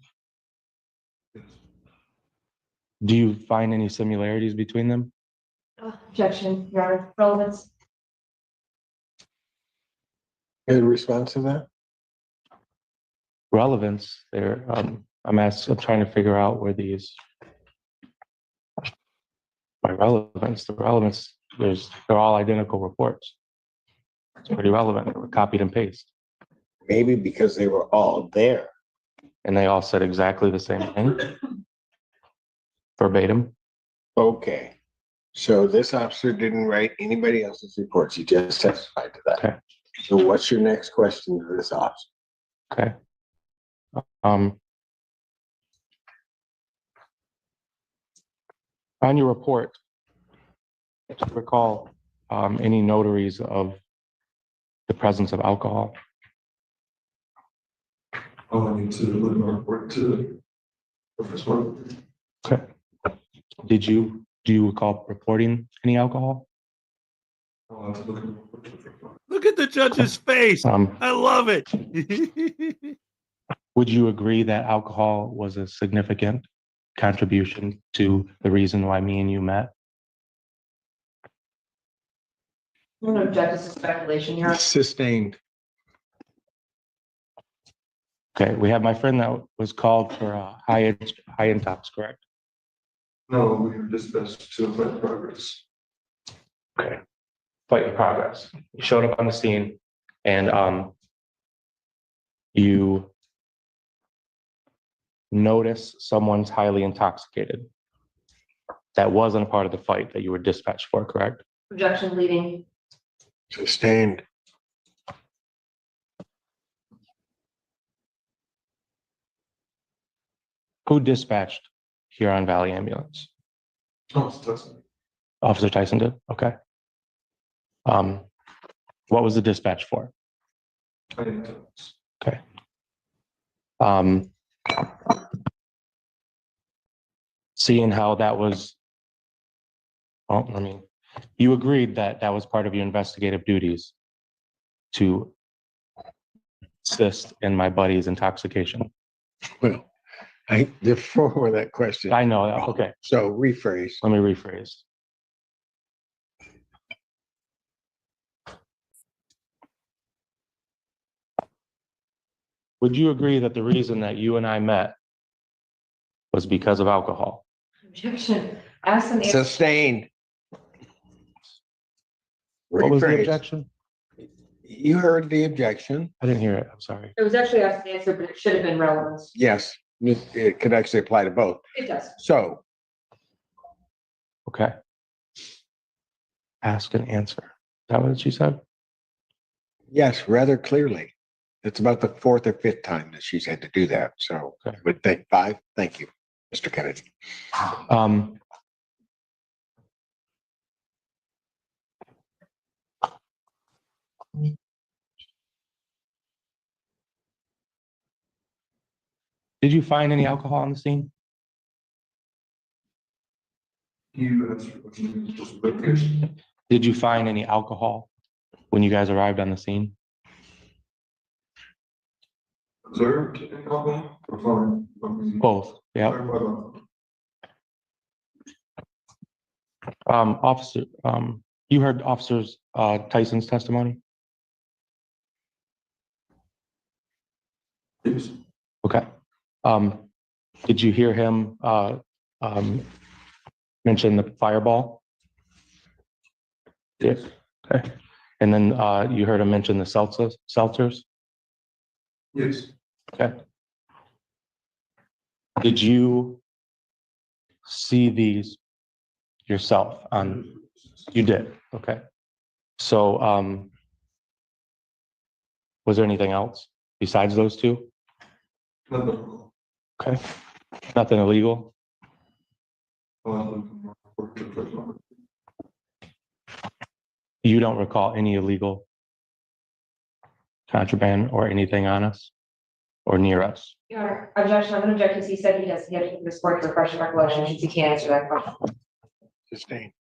Yes. Do you find any similarities between them? Objection, Your Honor. Relevance. Any response to that? Relevance there. I'm trying to figure out where these by relevance. The relevance, they're all identical reports. It's pretty relevant. They were copied and pasted. Maybe because they were all there. And they all said exactly the same thing. Verbatim. Okay. So this officer didn't write anybody else's reports. He just testified to that. Okay. So what's your next question to this officer? Okay. On your report, do you recall any notaries of the presence of alcohol? I'll need to look at my report to the first one. Okay. Do you recall reporting any alcohol? I'll have to look at my report. look at the judge's face. I love it. Would you agree that alcohol was a significant contribution to the reason why me and you met? I'm going to object. This is speculation, Your Honor. Sustained. Okay, we have my friend that was called for high intox, correct? No, we were dispatched to a fight in progress. Okay, fight in progress. You showed up on the scene and you notice someone's highly intoxicated. That wasn't a part of the fight that you were dispatched for, correct? Objection leading. Sustained. Who dispatched Huron Valley Ambulance? Officer Tyson. Officer Tyson did? Okay. What was the dispatch for? Fight in progress. Okay. Seeing how that was, you agreed that that was part of your investigative duties to assist in my buddy's intoxication. Well, I before that question. I know. Okay. So rephrase. Let me rephrase. would you agree that the reason that you and I met was because of alcohol? Objection. Ask them. Sustained. What was the Rephrase. objection? You heard the objection. I didn't hear it. I'm sorry. It was actually asked and answered, but it should have been relevant. Yes, it could actually apply to both. It does. So, Okay. Ask and answer. Is that what she said? yes, rather clearly. It's about the fourth or fifth time that she's had to do that. So, Okay. would think 5. Thank you, Mr. Kennedy. Did you find any alcohol on the scene? You answered the question, just clarification. Did you find any alcohol when you guys arrived on the scene? Observed in alcohol or found? Both. Yeah. Officer, you heard Officers Tyson's testimony? Yes. Okay. Did you hear him mention the fireball? Yes. Okay. And then you heard him mention the seltzers? Yes. Okay. Did you see these yourself on? You did. Okay. So was there anything else besides those two? Nothing. Okay. Nothing illegal? You don't recall any illegal contraband or anything on us or near us? Your Honor, objection. I'm going to object because he said he does. He had to take this court to refresh recollection since he can't answer that question. Sustained.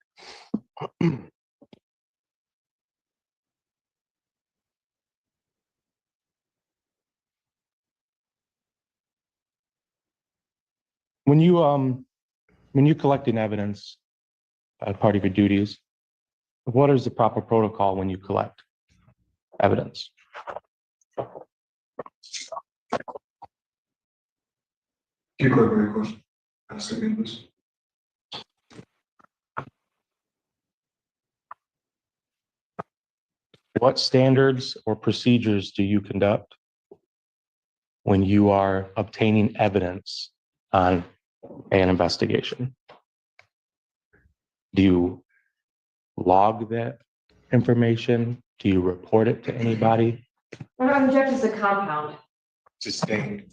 When you're collecting evidence as part of your duties, what is the proper protocol when you collect evidence? Can you clarify your question? Ask again, please. What standards or procedures do you conduct when you are obtaining evidence on an investigation? Do you log that information? Do you report it to anybody? I'm going to object as a compound. Sustained.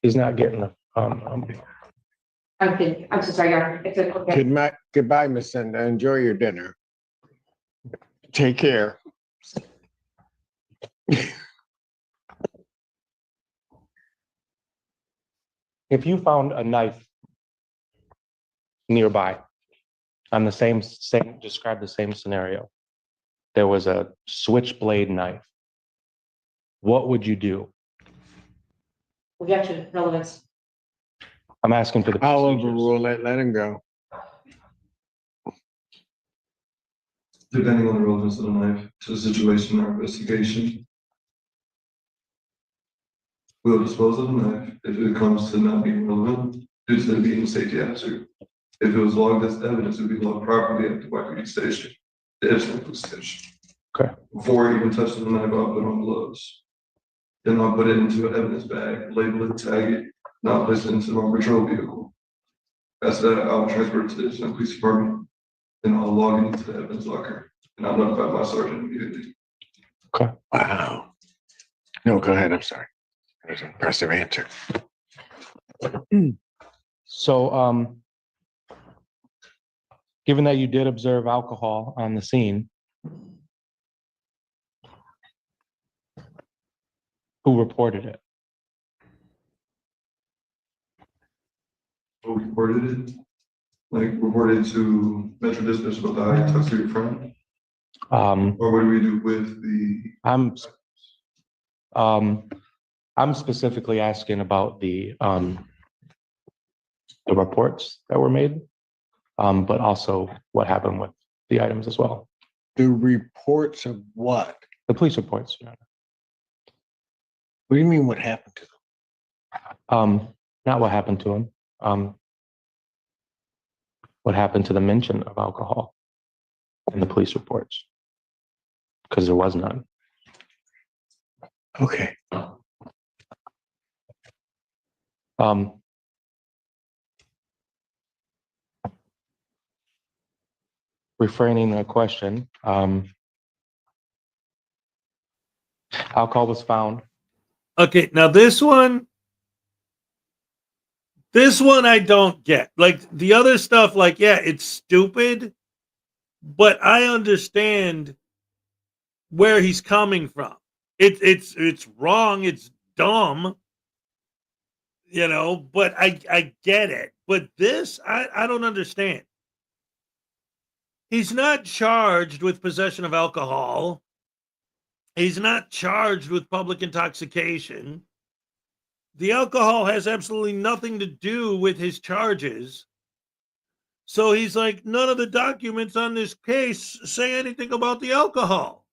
He's not getting the, I'm so sorry, Your Honor. It's a, okay. Goodbye, Miss Senda. Enjoy your dinner. Take care. if you found a knife nearby on the same, describe the same scenario, there was a switchblade knife, what would you do? Objection, relevance. I'm asking for the I'll procedures. overrule it. Let him go. Depending on the relevance of the knife to the situation or investigation, we'll dispose of the knife if it comes to not being relevant due to it being a safety hazard. If it was logged as evidence, it would be logged properly at the Waikiki station, the Epstein police station. Okay. Before even touching the knife, I'll put on gloves. Then I'll put it into an evidence bag, label it, tag it, and I'll place it into my patrol vehicle. After that, I'll transfer it to the Epstein police department. Then I'll log it into the evidence locker, and I'll notify my sergeant immediately. Okay. Wow. No, go ahead. I'm sorry. That was an impressive answer. So, given that you did observe alcohol on the scene, who reported it? Who reported it? Like reported to Metro Dispatch about the high talk to your friend? Or what do we do with the? I'm specifically asking about the reports that were made, but also what happened with the items as well. The reports of what? The police reports, Your Honor. What do you mean what happened to them? Not what happened to him. What happened to the mention of alcohol in the police reports? Because there was none. Okay. Refraining the question, alcohol was found. Okay, now this one I don't get. Like the other stuff, like, yeah, it's stupid, but I understand where he's coming from. It's wrong, it's dumb, but I get it. But this, I don't understand. He's not charged with possession of alcohol. He's not charged with public intoxication. The alcohol has absolutely nothing to do with his charges. So he's like, none of the documents on this case say anything about the alcohol.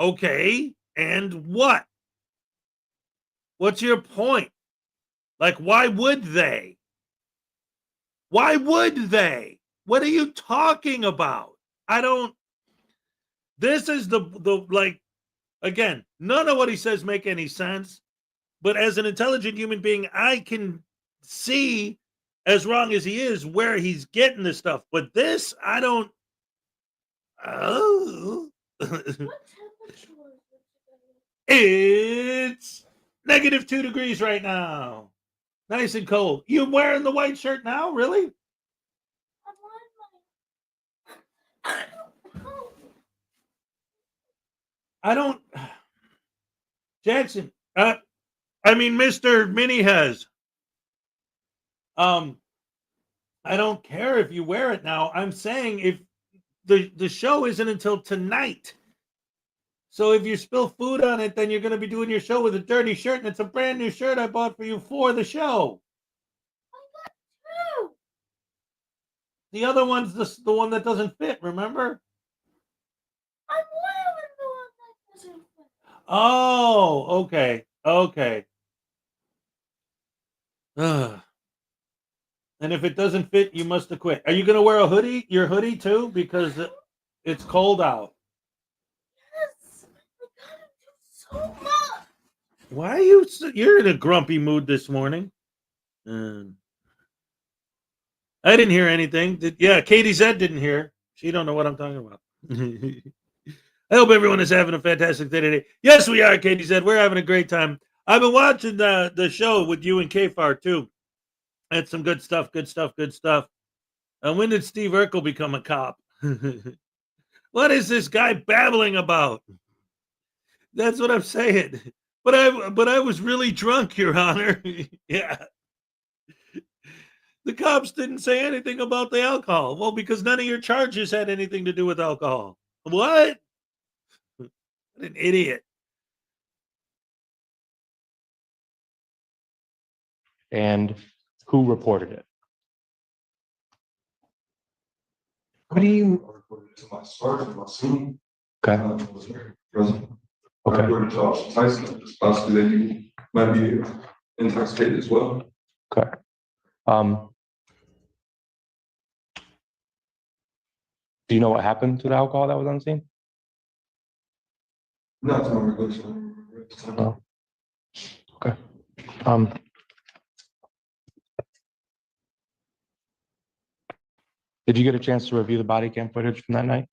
Okay, and what? What's your point? Like, why would they? Why would they? What are you talking about? This is the like, again, none of what he says make any sense. But as an intelligent human being, I can see, as wrong as he is, where he's getting this stuff. But this, I don't. Oh. It's -2 degrees right now. Nice and cold. You wearing the white shirt now? Really? I don't. Jackson. Mr. Minnie has. I don't care if you wear it now. I'm saying if the show isn't until tonight. So if you spill food on it, then you're going to be doing your show with a dirty shirt, and it's a brand new shirt I bought for you for the show. The other one's the one that doesn't fit, remember? I'm wearing the one that doesn't fit. Oh, okay. Okay. Ugh. And if it doesn't fit, you must have quit. Are you going to wear a hoodie? Your hoodie too? Because it's cold out. Yes. I gotta do so much. Why are you're in a grumpy mood this morning? I didn't hear anything. Katie Zed didn't hear. She don't know what I'm talking about. I hope everyone is having a fantastic day today. Yes, we are, Katie Zed. We're having a great time. I've been watching the show with you and Kfar too. That's some good stuff, good stuff, good stuff. When did Steve Urkel become a cop? What is this guy babbling about? That's what I'm saying. But I was really drunk, Your Honor. Yeah. The cops didn't say anything about the alcohol. Well, because none of your charges had anything to do with alcohol. What? What an idiot. And who reported it? What do you? To my sergeant, my senior. Okay. Was very present. Okay. I reported to Officer Tyson, just possibly that he might be intoxicated as well. Okay. Do you know what happened to the alcohol that was on scene? Not to my recollection. Oh. Okay. Did you get a chance to review the body cam footage from that night?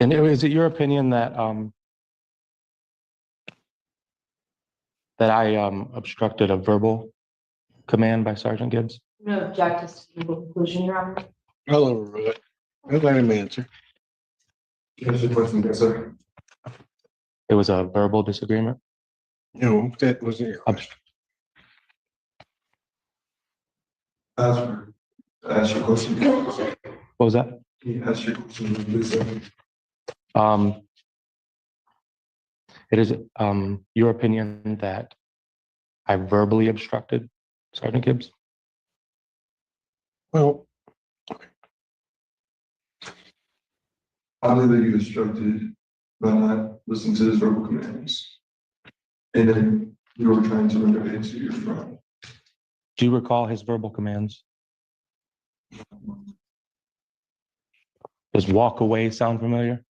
And is it your opinion that I obstructed a verbal command by Sergeant Gibbs? No object to the conclusion, Your Honor. I'll overrule it. I'll let him answer. Here's your question, yes, sir. It was a verbal disagreement? No, that wasn't your question. Ask your question. What was that? Can you ask your question, please, sir? It is your opinion that I verbally obstructed Sergeant Gibbs? Well, I believe that you instructed by not listening to his verbal commands. And then you were trying to render aid to your friend. Do you recall his verbal commands? Does walk away sound familiar?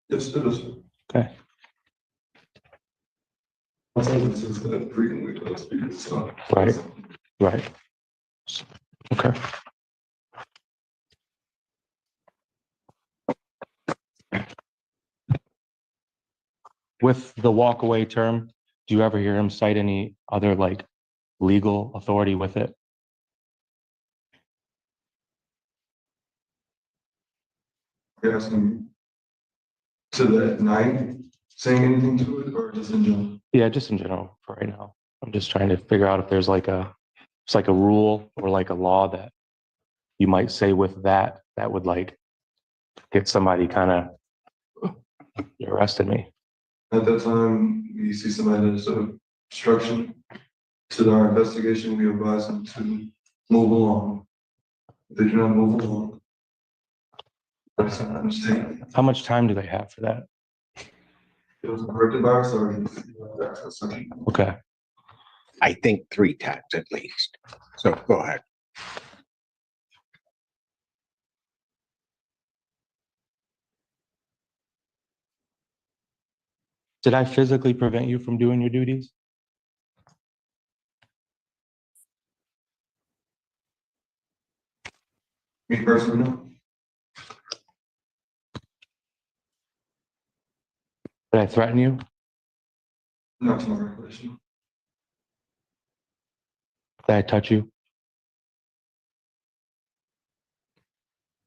Yes, it is. Okay. My husband says that frequently, but that's because it's not. Right. Right. Okay. With the walk away term, do you ever hear him cite any other like legal authority with it? You're asking to that night, saying anything to it, or just in general? Yeah, just in general for right now. I'm just trying to figure out if there's like it's like a rule or like a law that you might say with that would like get somebody kind of arrested me. At that time, we see somebody that's obstruction to our investigation, we advise them to move along. If they do not move along, that's a mistake. How much time do they have for that? It was corrected by our sergeant. Okay. I think 3 times at least. So go ahead. Did I physically prevent you from doing your duties? Me personally, no. Did I threaten you? Not to my recollection. Did I touch you?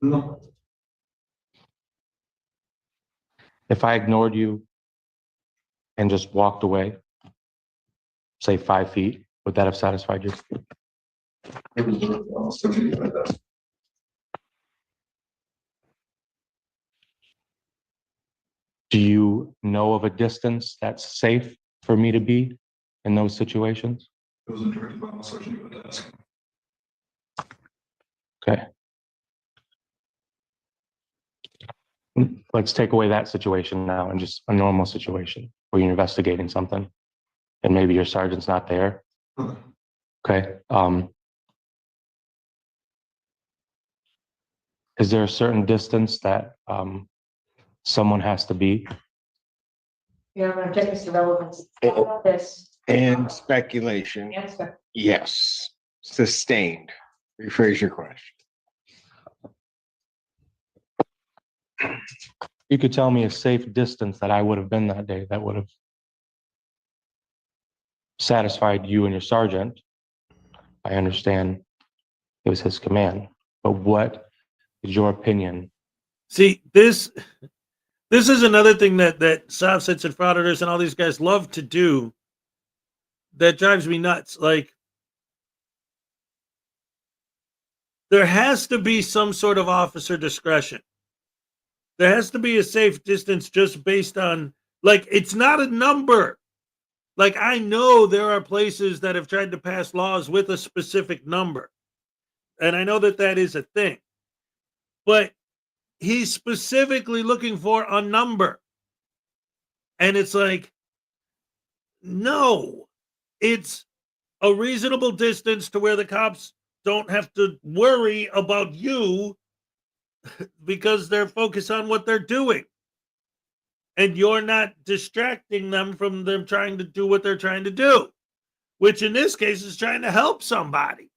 No. If I ignored you and just walked away, say 5 feet, would that have satisfied you? It was something like that. Do you know of a distance that's safe for me to be in those situations? It was directed by my sergeant at that desk. Okay. Let's take away that situation now and just a normal situation where you're investigating something and maybe your sergeant's not there. Okay. Is there a certain distance that someone has to be? Yeah, I'm gonna check Mr. Relevance. How about this? And speculation. Answer. Yes. Sustained. Rephrase your question. You could tell me a safe distance that I would have been that day that would have satisfied you and your sergeant. I understand it was his command, but what is your opinion? See, this is another thing that Sofsets and Frauditors and all these guys love to do that drives me nuts. Like, there has to be some sort of officer discretion. There has to be a safe distance just based on, like, it's not a number. Like, I know there are places that have tried to pass laws with a specific number. And I know that that is a thing. But he's specifically looking for a number. And it's like, no, it's a reasonable distance to where the cops don't have to worry about you because they're focused on what they're doing. And you're not distracting them from them trying to do what they're trying to do, which in this case is trying to help somebody.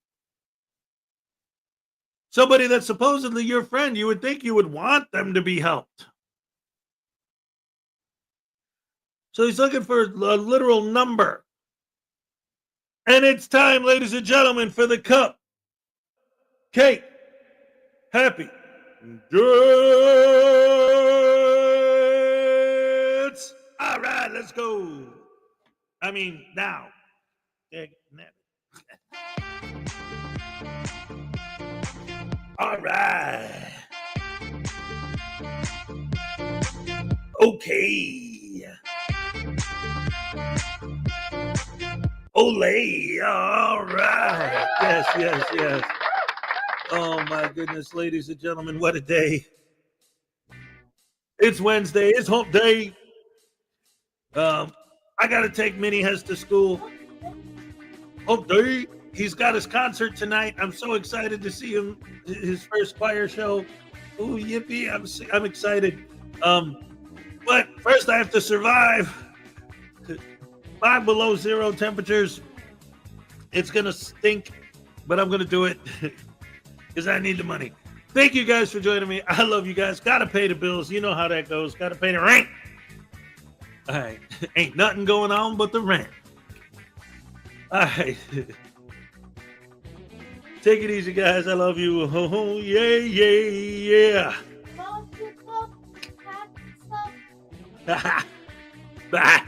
Somebody that's supposedly your friend, you would think you would want them to be helped. So he's looking for a literal number. And it's time, ladies and gentlemen, for the cup. Cake. Happy. Dance. All right, let's go. I mean, now. All right. Okay. Olay. All right. Yes. Oh my goodness, ladies and gentlemen, what a day. It's Wednesday. It's hump day. I got to take Minnie Hez to school. Hump day. He's got his concert tonight. I'm so excited to see him, his first choir show. Ooh, yippee. I'm excited. But first I have to survive. 5 below zero temperatures. It's going to stink, but I'm going to do it because I need the money. Thank you guys for joining me. I love you guys. Got to pay the bills. You know how that goes. Got to pay the rent. All right. Ain't nothing going on but the rent. All right. Take it easy, guys. I love you. Oh, yeah. Bye.